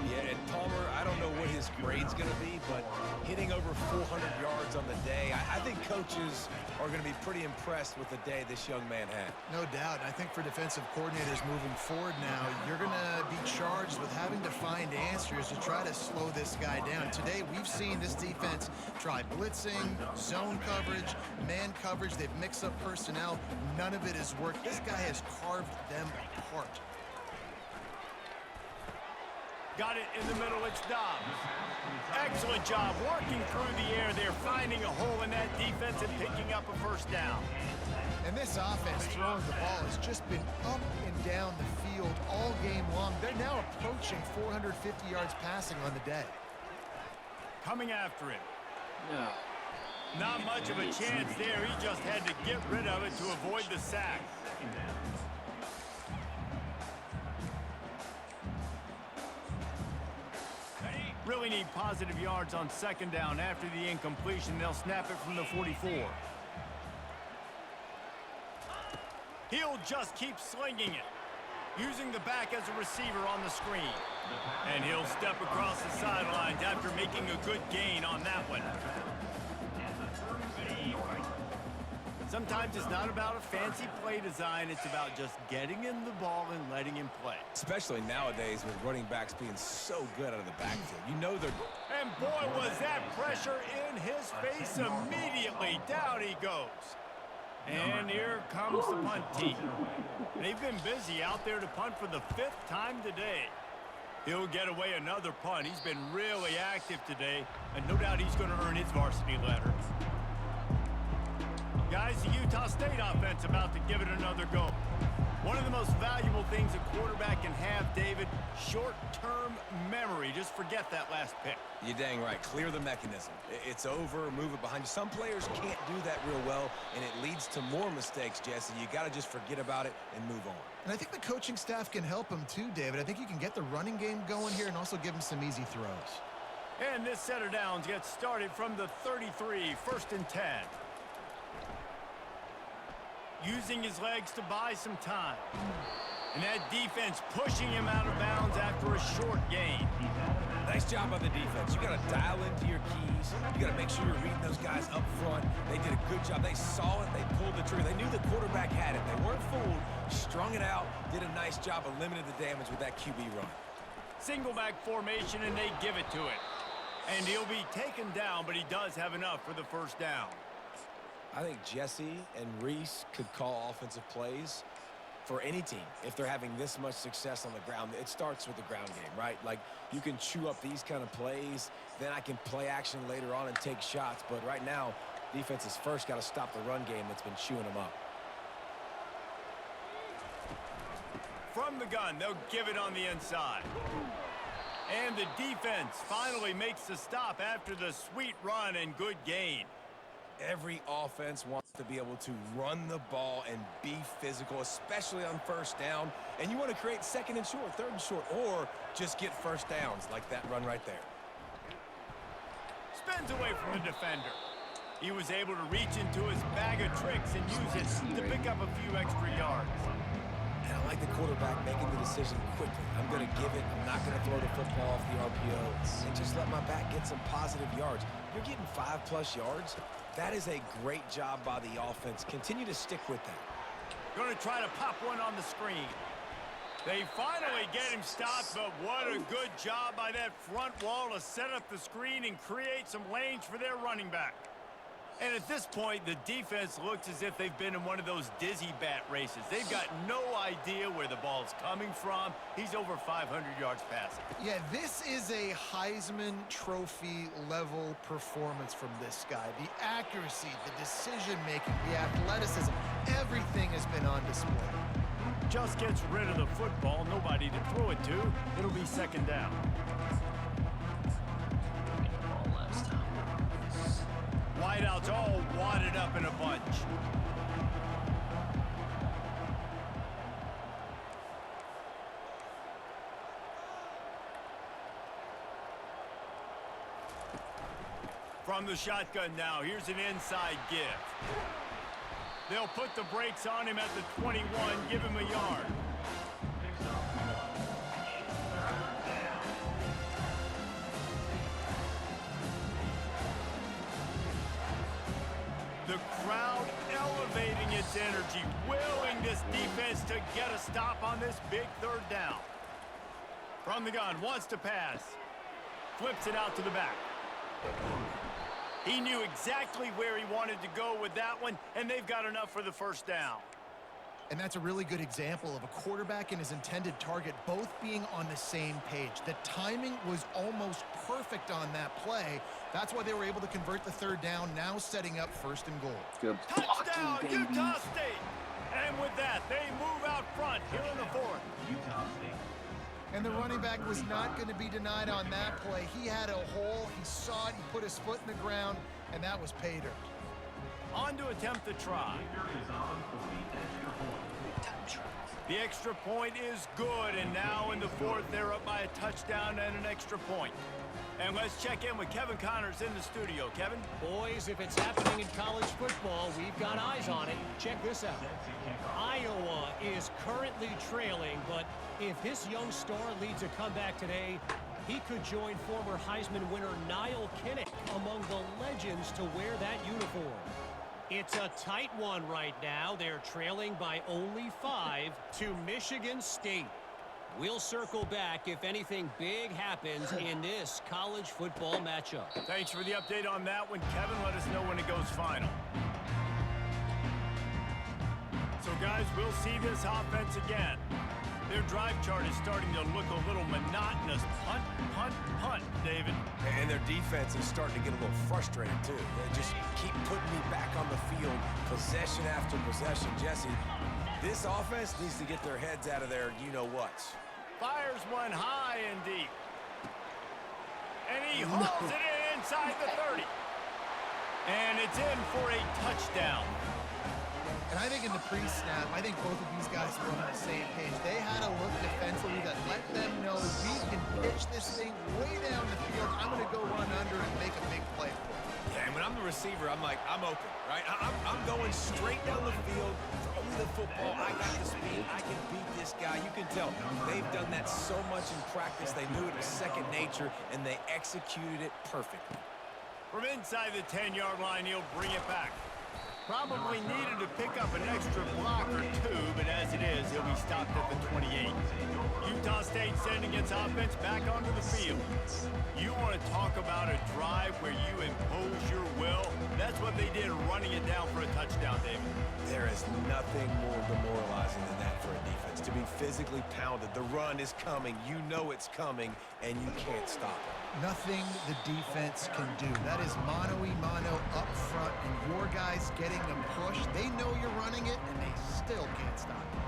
Yeah, and Palmer, I don't know what his grade's going to be, but hitting over 400 yards on the day, I think coaches are going to be pretty impressed with the day this young man had. No doubt. I think for defensive coordinators moving forward now, you're going to be charged with having to find answers to try to slow this guy down. Today, we've seen this defense try blitzing, zone coverage, man coverage. They've mixed up personnel. None of it has worked. This guy has carved them apart. Got it in the middle, it's Dobbs. Excellent job working through the air there, finding a hole in that defense and picking up a first down. And this offense throwing the ball has just been up and down the field all game long. They're now approaching 450 yards passing on the day. Coming after him. No. Not much of a chance there. He just had to get rid of it to avoid the sack. Really need positive yards on second down. After the incompletion, they'll snap it from the 44. He'll just keep slinging it, using the back as a receiver on the screen. And he'll step across the sidelines after making a good gain on that one. Sometimes it's not about a fancy play design. It's about just getting him the ball and letting him play. Especially nowadays with running backs being so good out of the backfield. You know they're... And boy, was that pressure in his face immediately. Down he goes. And here comes the punt team. They've been busy out there to punt for the 5th time today. He'll get away another punt. He's been really active today, and no doubt he's going to earn his varsity letter. Guys, the Utah State offense about to give it another go. One of the most valuable things a quarterback can have, David, short-term memory. Just forget that last pick. You're dang right. Clear the mechanism. It's over. Move it behind you. Some players can't do that real well, and it leads to more mistakes, Jesse. You got to just forget about it and move on. And I think the coaching staff can help him too, David. I think you can get the running game going here and also give him some easy throws. And this set of downs gets started from the 33, 1st and 10. Using his legs to buy some time. And that defense pushing him out of bounds after a short gain. Nice job by the defense. You got to dial into your keys. You got to make sure you're reading those guys up front. They did a good job. They saw it. They pulled the trigger. They knew the quarterback had it. They weren't fooled. Strung it out. Did a nice job of limiting the damage with that QB run. Single back formation, and they give it to it. And he'll be taken down, but he does have enough for the first down. I think Jesse and Reese could call offensive plays for any team if they're having this much success on the ground. It starts with the ground game, right? Like, you can chew up these kind of plays, then I can play action later on and take shots. But right now, defense has first got to stop the run game that's been chewing them up. From the gun, they'll give it on the inside. And the defense finally makes the stop after the sweet run and good gain. Every offense wants to be able to run the ball and be physical, especially on first down. And you want to create 2nd and short, 3rd and short, or just get first downs like that run right there. Spins away from the defender. He was able to reach into his bag of tricks and use it to pick up a few extra yards. And I like the quarterback making the decision quickly. I'm going to give it. I'm not going to throw the football off the RPO and just let my back get some positive yards. You're getting 5+ yards. That is a great job by the offense. Continue to stick with that. Going to try to pop one on the screen. They finally get him stopped, but what a good job by that front wall to set up the screen and create some lanes for their running back. And at this point, the defense looks as if they've been in one of those dizzy bat races. They've got no idea where the ball's coming from. He's over 500 yards passing. Yeah, this is a Heisman Trophy level performance from this guy. The accuracy, the decision-making, the athleticism, everything has been on display. Just gets rid of the football, nobody to throw it to. It'll be second down. Wideouts all wadded up in a bunch. From the shotgun now, here's an inside give. They'll put the brakes on him at the 21, give him a yard. The crowd elevating its energy, willing this defense to get a stop on this big third down. From the gun, wants to pass. Flips it out to the back. He knew exactly where he wanted to go with that one, and they've got enough for the first down. And that's a really good example of a quarterback and his intended target both being on the same page. The timing was almost perfect on that play. That's why they were able to convert the third down, now setting up first and goal. Good Touchdown, blocking, baby. Utah State! And with that, they move out front here in the fourth. And the running back was not going to be denied on that play. He had a hole, he saw it, he put his foot in the ground, and that was pay dirt. On to attempt the try. The extra point is good, and now in the fourth, they're up by a touchdown and an extra point. And let's check in with Kevin Connors in the studio. Kevin? Boys, if it's happening in college football, we've got eyes on it. Check this out. Iowa is currently trailing, but if this young star leads a comeback today, he could join former Heisman winner Niall Kinnick among the legends to wear that uniform. It's a tight one right now. They're trailing by only 5 to Michigan State. We'll circle back if anything big happens in this college football matchup. Thanks for the update on that one, Kevin. Let us know when it goes final. So, guys, we'll see this offense again. Their drive chart is starting to look a little monotonous. Punt, punt, punt, David. And their defense is starting to get a little frustrated, too. They just keep putting me back on the field, possession after possession. Jesse, this offense needs to get their heads out of their you-know-whats. Fires one high and deep. And he hauls it in inside the 30. And it's in for a touchdown. And I think in the pre-snap, I think both of these guys were on the same page. They had a look defensively that let them know we can pitch this thing way down the field. I'm going to go run under and make a big play for it. Yeah, and when I'm the receiver, I'm like, I'm open, right? I'm going straight down the field, throw me the football. I got the speed. I can beat this guy. You can tell they've done that so much in practice. They knew it was second nature, and they executed it perfectly. From inside the 10-yard line, he'll bring it back. Probably needed to pick up an extra block or two, but as it is, he'll be stopped at the 28. Utah State sending its offense back onto the field. You want to talk about a drive where you impose your will? That's what they did, running it down for a touchdown, David. There is nothing more demoralizing than that for a defense. To be physically pounded, the run is coming, you know it's coming, and you can't stop it. Nothing the defense can do. That is mano-a-mano up front, and your guys getting them pushed. They know you're running it, and they still can't stop it.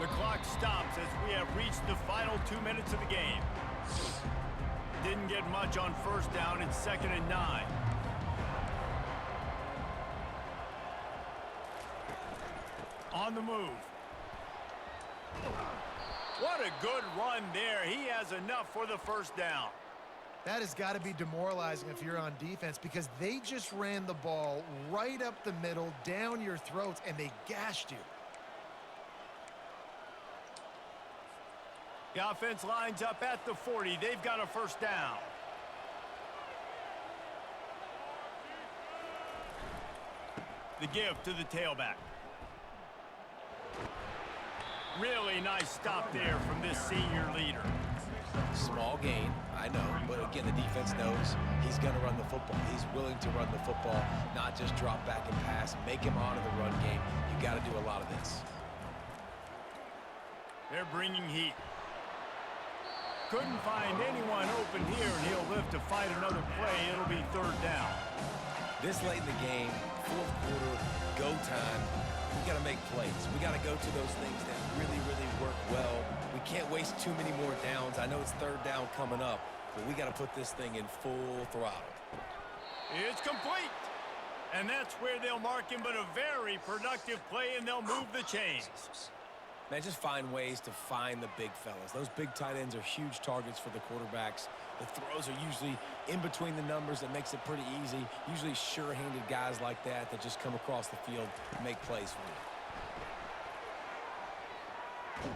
The clock stops as we have reached the final 2 minutes of the game. Didn't get much on first down. It's 2nd and 9. On the move. What a good run there. He has enough for the first down. That has got to be demoralizing if you're on defense because they just ran the ball right up the middle, down your throats, and they gashed you. The offense lines up at the 40. They've got a first down. The give to the tailback. Really nice stop there from this senior leader. Small gain, I know, but again, the defense knows he's going to run the football. He's willing to run the football, not just drop back and pass, make him honor the run game. You got to do a lot of this. They're bringing heat. Couldn't find anyone open here, and he'll live to fight another play. It'll be third down. This late in the game, fourth quarter, go time, we got to make plays. We got to go to those things that really, really work well. We can't waste too many more downs. I know it's third down coming up, but we got to put this thing in full throttle. It's complete. And that's where they'll mark him, but a very productive play, and they'll move the chains. Man, just find ways to find the big fellas. Those big tight ends are huge targets for the quarterbacks. The throws are usually in between the numbers. That makes it pretty easy. Usually sure-handed guys like that just come across the field and make plays for you.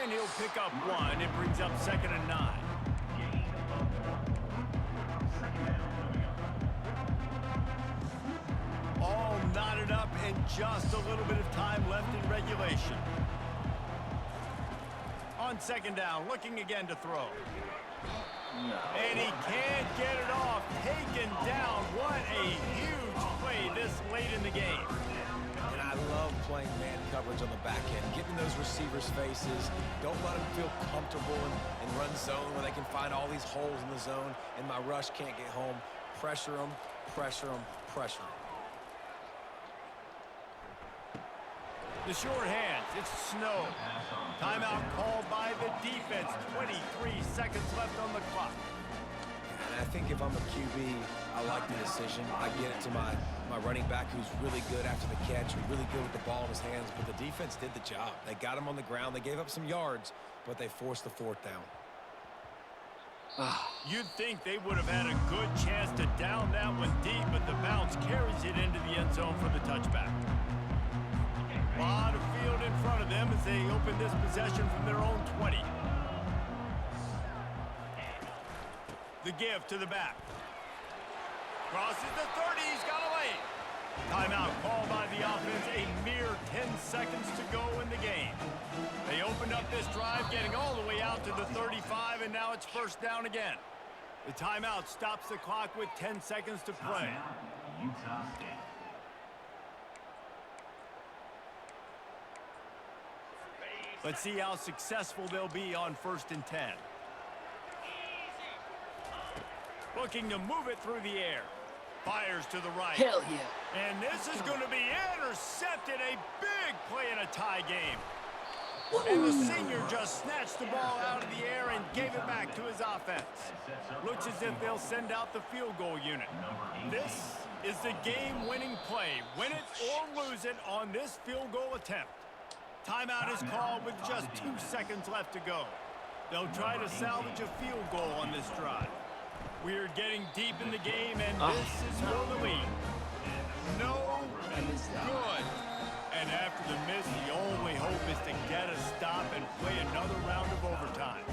And he'll pick up one. It brings up 2nd and 9. All knotted up and just a little bit of time left in regulation. On 2nd down, looking again to throw. And he can't get it off. Taken down. What a huge play this late in the game. And I love playing man coverage on the back end, getting those receivers' faces. Don't let them feel comfortable and run zone where they can find all these holes in the zone and my rush can't get home. Pressure them, pressure them, pressure them. The short hands, it's Snow. Timeout called by the defense. 23 seconds left on the clock. And I think if I'm a QB, I like the decision. I get it to my running back who's really good after the catch, who's really good with the ball in his hands, but the defense did the job. They got him on the ground. They gave up some yards, but they forced the 4th down. You'd think they would have had a good chance to down that one deep, but the bounce carries it into the end zone for the touchback. A lot of field in front of them as they open this possession from their own 20. The give to the back. Crosses the 30, he's got a lane. Timeout called by the offense, a mere 10 seconds to go in the game. They opened up this drive, getting all the way out to the 35, and now it's 1st down again. The timeout stops the clock with 10 seconds to play. Utah State. Let's see how successful they'll be on 1st and 10. Looking to move it through the air. Fires to the right. Hell yeah. And this is going to be intercepted. A big play in a tie game. And the senior just snatched the ball out of the air and gave it back to his offense. Looks as if they'll send out the field goal unit. This is the game-winning play. Win it or lose it on this field goal attempt. Timeout is called with just 2 seconds left to go. They'll try to salvage a field goal on this drive. We're getting deep in the game, and this is for the lead. No good. And after the miss, the only hope is to get a stop and play another round of overtime.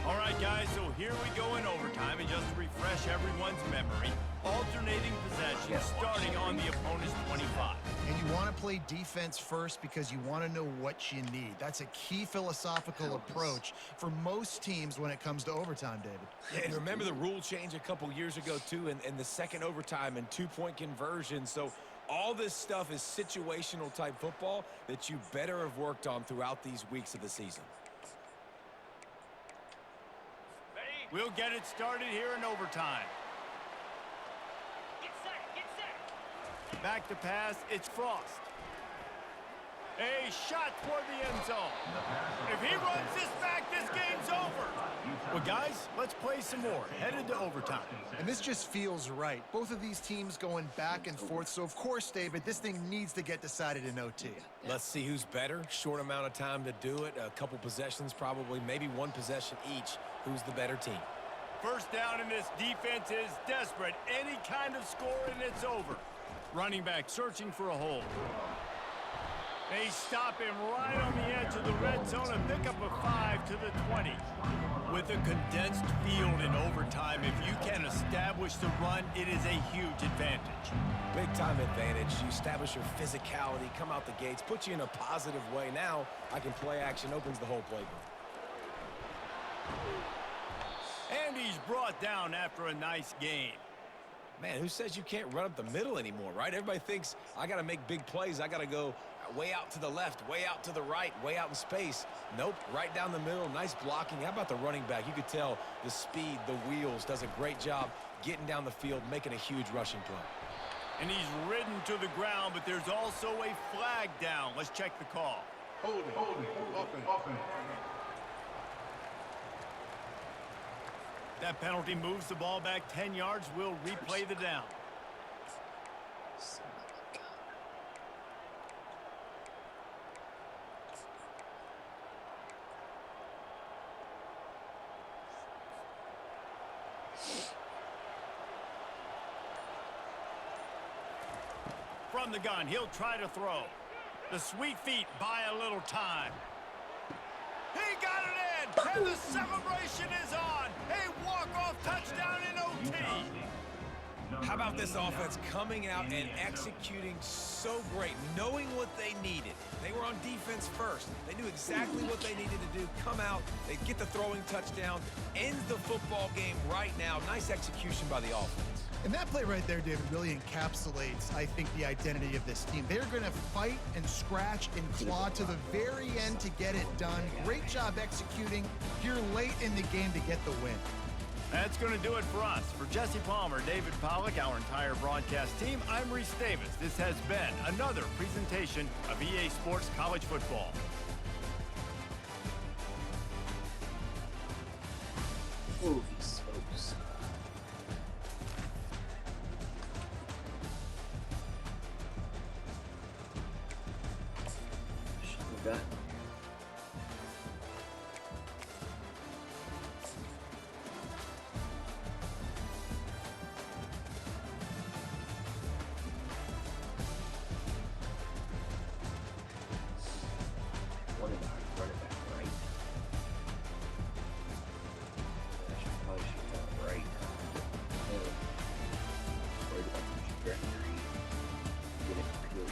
All right, guys, so here we go in overtime, and just to refresh everyone's memory, alternating possession starting on the opponent's 25. And you want to play defense first because you want to know what you need. That's a key philosophical approach for most teams when it comes to overtime, David. Yeah, and remember the rule change a couple years ago, too, in the second overtime and 2-point conversion. So all this stuff is situational type football that you better have worked on throughout these weeks of the season. We'll get it started here in overtime. Back to pass, it's Frost. A shot toward the end zone. If he runs this back, this game's over. Well, guys, let's play some more. Headed to overtime. And this just feels right. Both of these teams going back and forth. So, of course, David, this thing needs to get decided in OT. Let's see who's better. Short amount of time to do it. A couple possessions probably, maybe one possession each. Who's the better team? First down, in this defense is desperate. Any kind of score and it's over. Running back searching for a hole. They stop him right on the edge of the red zone and pick up a 5 to the 20. With a condensed field in overtime, if you can establish the run, it is a huge advantage. Big-time advantage. You establish your physicality, come out the gates, put you in a positive way. Now, I can play action, opens the whole playbook. And he's brought down after a nice gain. Man, who says you can't run up the middle anymore, right? Everybody thinks I got to make big plays. I got to go way out to the left, way out to the right, way out in space. Nope, right down the middle, nice blocking. How about the running back? You could tell the speed, the wheels, does a great job getting down the field, making a huge rushing play. And he's ridden to the ground, but there's also a flag down. Let's check the call. Holding, offense. That penalty moves the ball back 10 yards. We'll replay the down. From the gun, he'll try to throw. The sweet feet buy a little time. He got it in, and the celebration is on. A walk-off touchdown in OT. How about this offense coming out and executing so great, knowing what they needed? They were on defense first. They knew exactly what they needed to do. Come out, they get the throwing touchdown, ends the football game right now. Nice execution by the offense. And that play right there, David, really encapsulates, I think, the identity of this team. They're going to fight and scratch and claw to the very end to get it done. Great job executing here late in the game to get the win. That's going to do it for us. For Jesse Palmer, David Pollack, our entire broadcast team, I'm Reese Davis. This has been another presentation of EA Sports College Football. Holy smokes. Should've gotten run it back right. I should probably shoot that right. Worried about the trajectory. Get it peeled.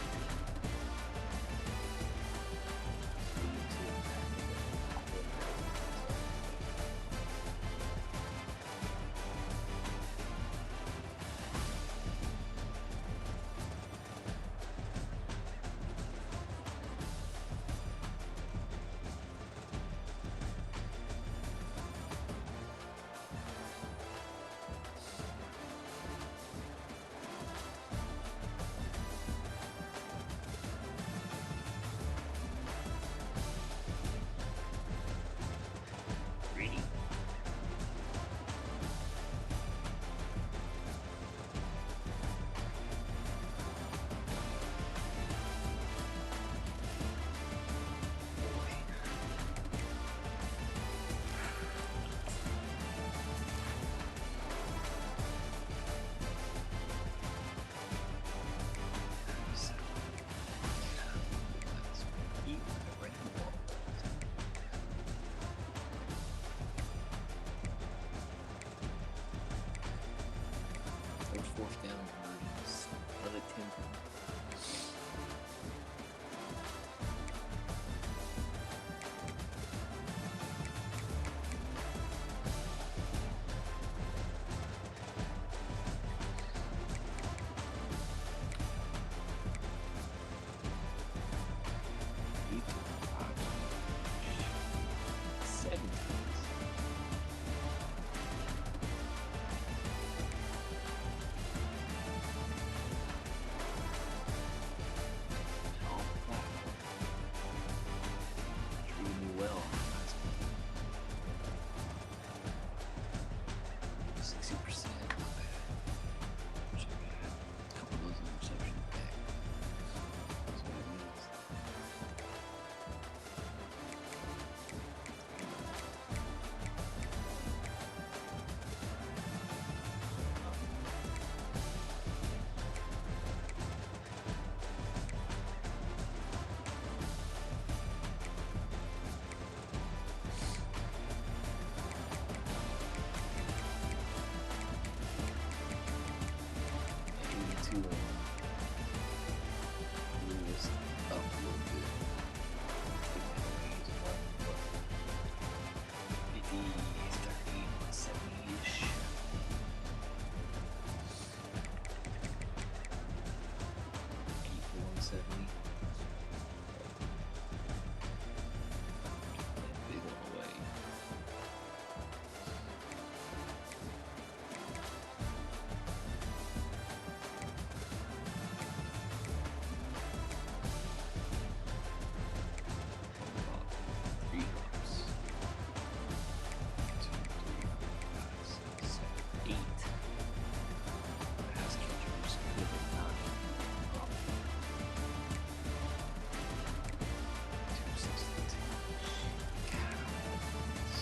Ready? Fourth down conversions. Another 10 points. to bring this up a little bit. Maybe 30, 70-ish. Big one away. Three drops. 2, 3, 4, 5, 6, 7, 8. Pass catchers with a 9. 262. Cows.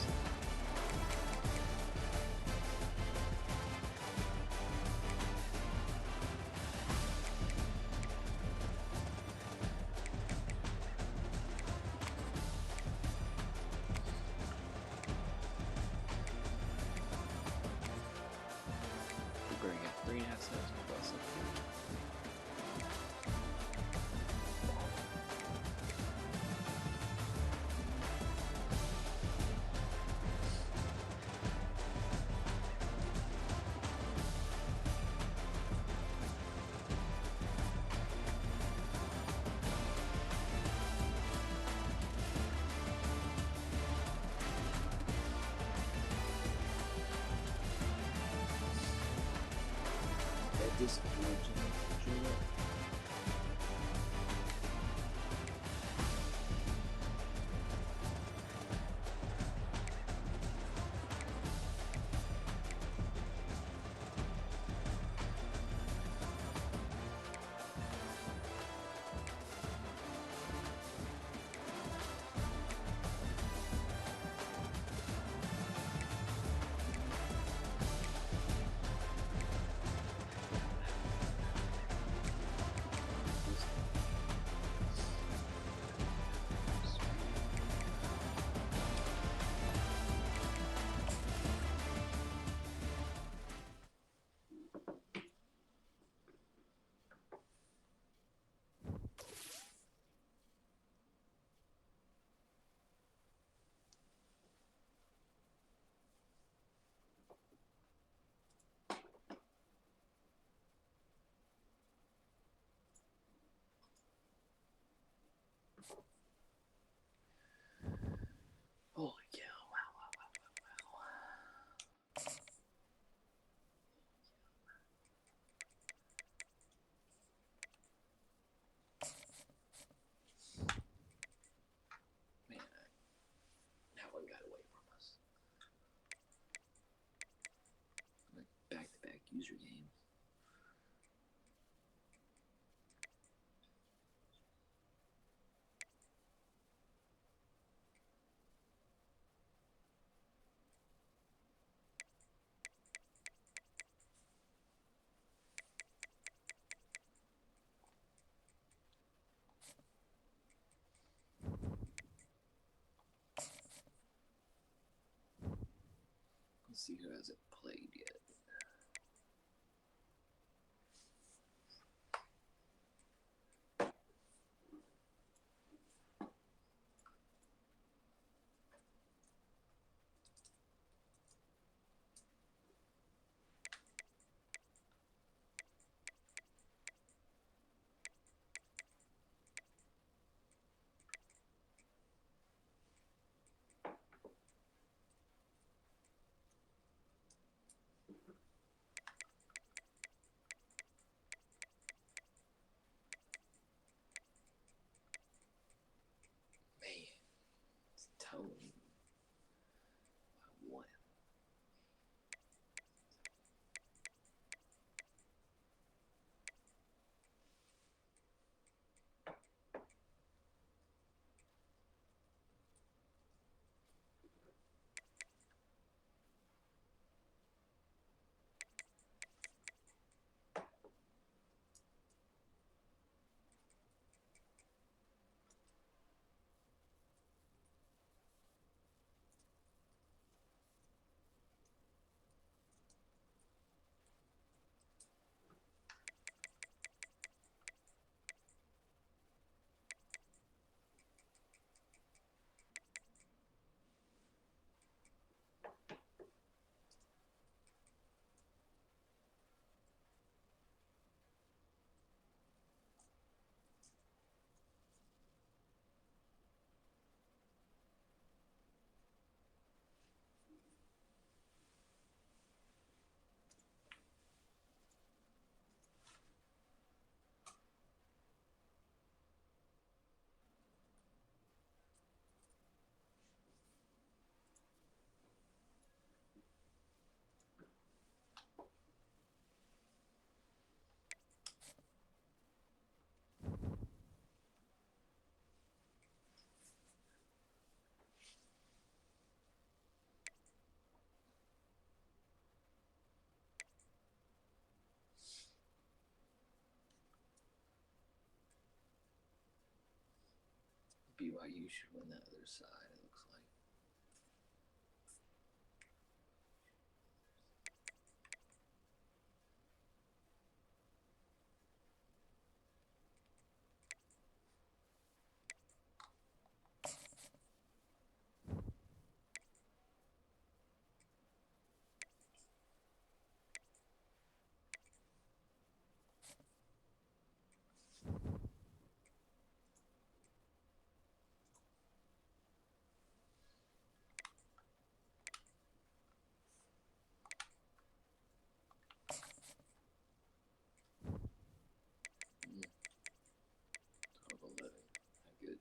We're going to get 3.5 cents plus up here. That disappointing. Holy cow, wow. Man, that one got away from us. Like back-to-back user games. Let's see who hasn't played yet. BYU should win that other side, it looks like. Mm. 12-11. Not good.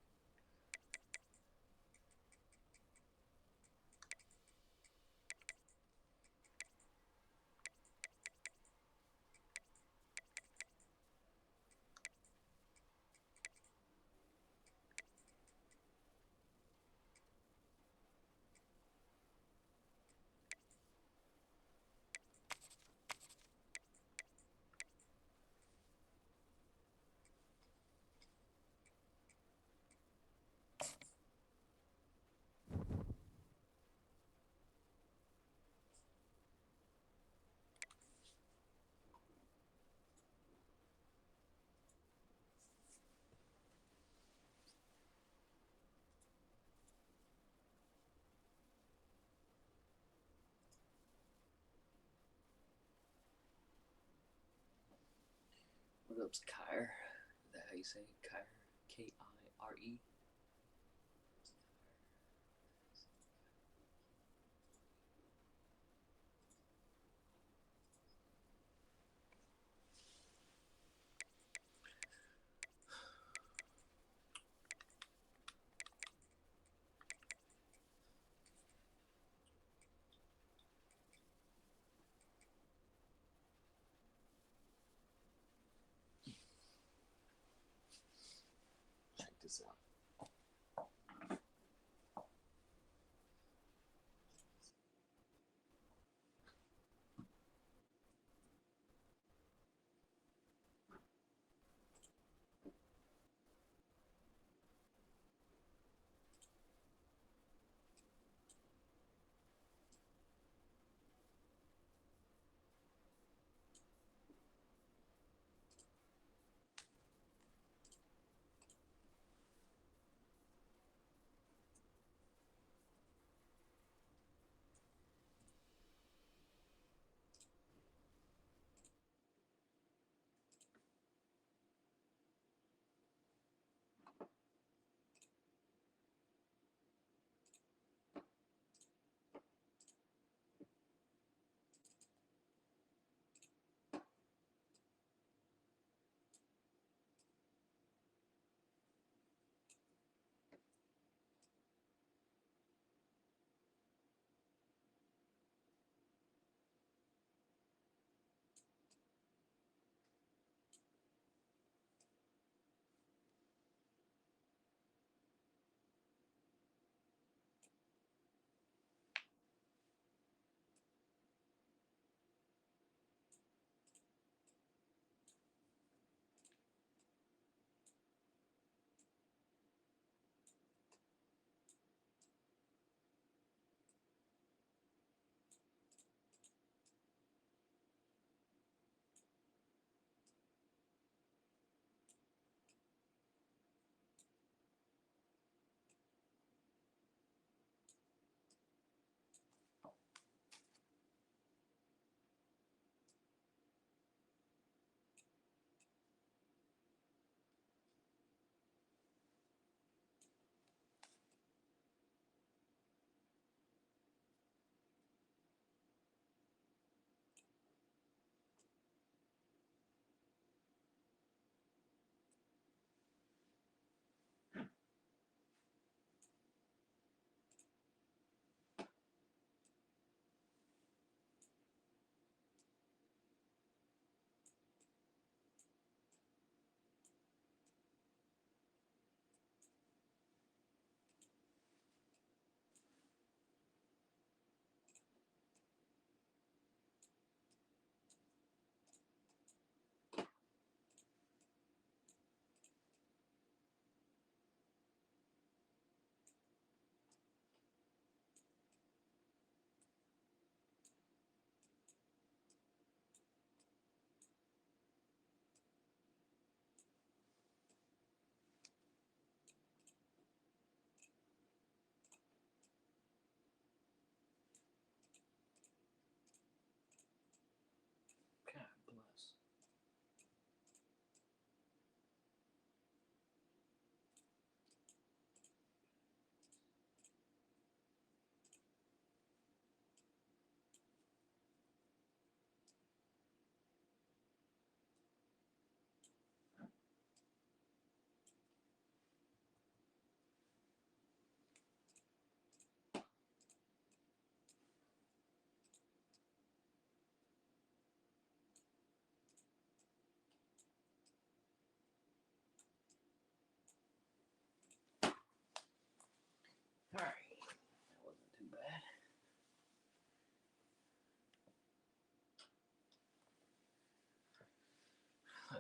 What up's Kyre? Is that how you say it? Kyre? Kire? Check this out.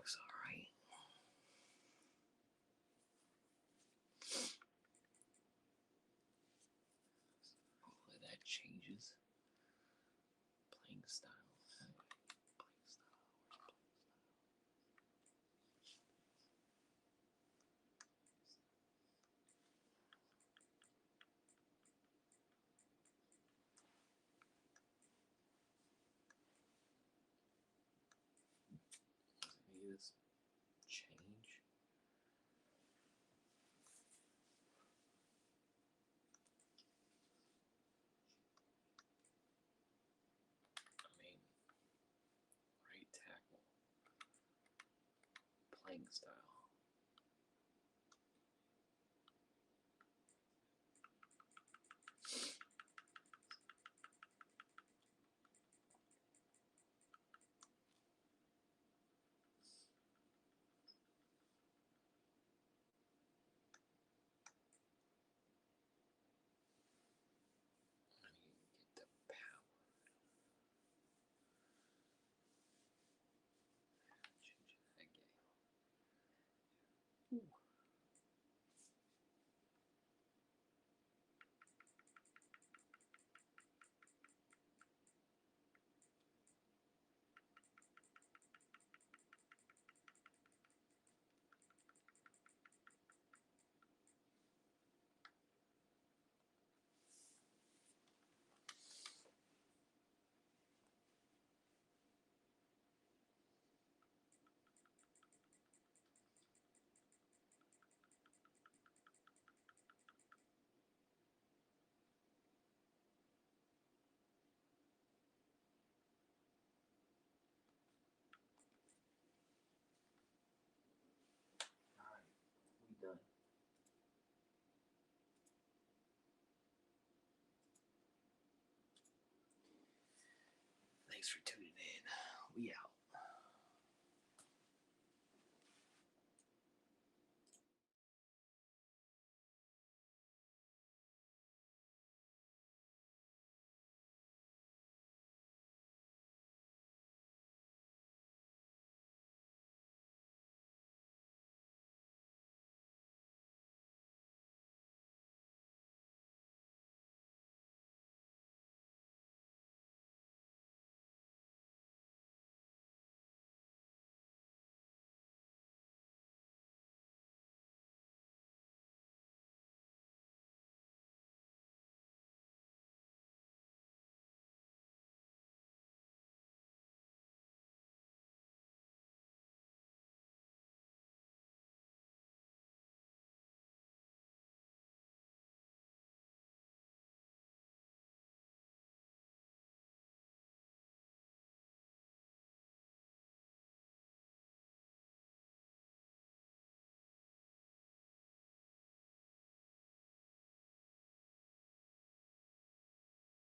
looks alright. Hopefully that changes. Playing style. Playing style. Maybe this change. I mean, right tackle, playing style. I need to get the power. Change that game. Ooh. Alright, we done. Thanks for tuning in. We out.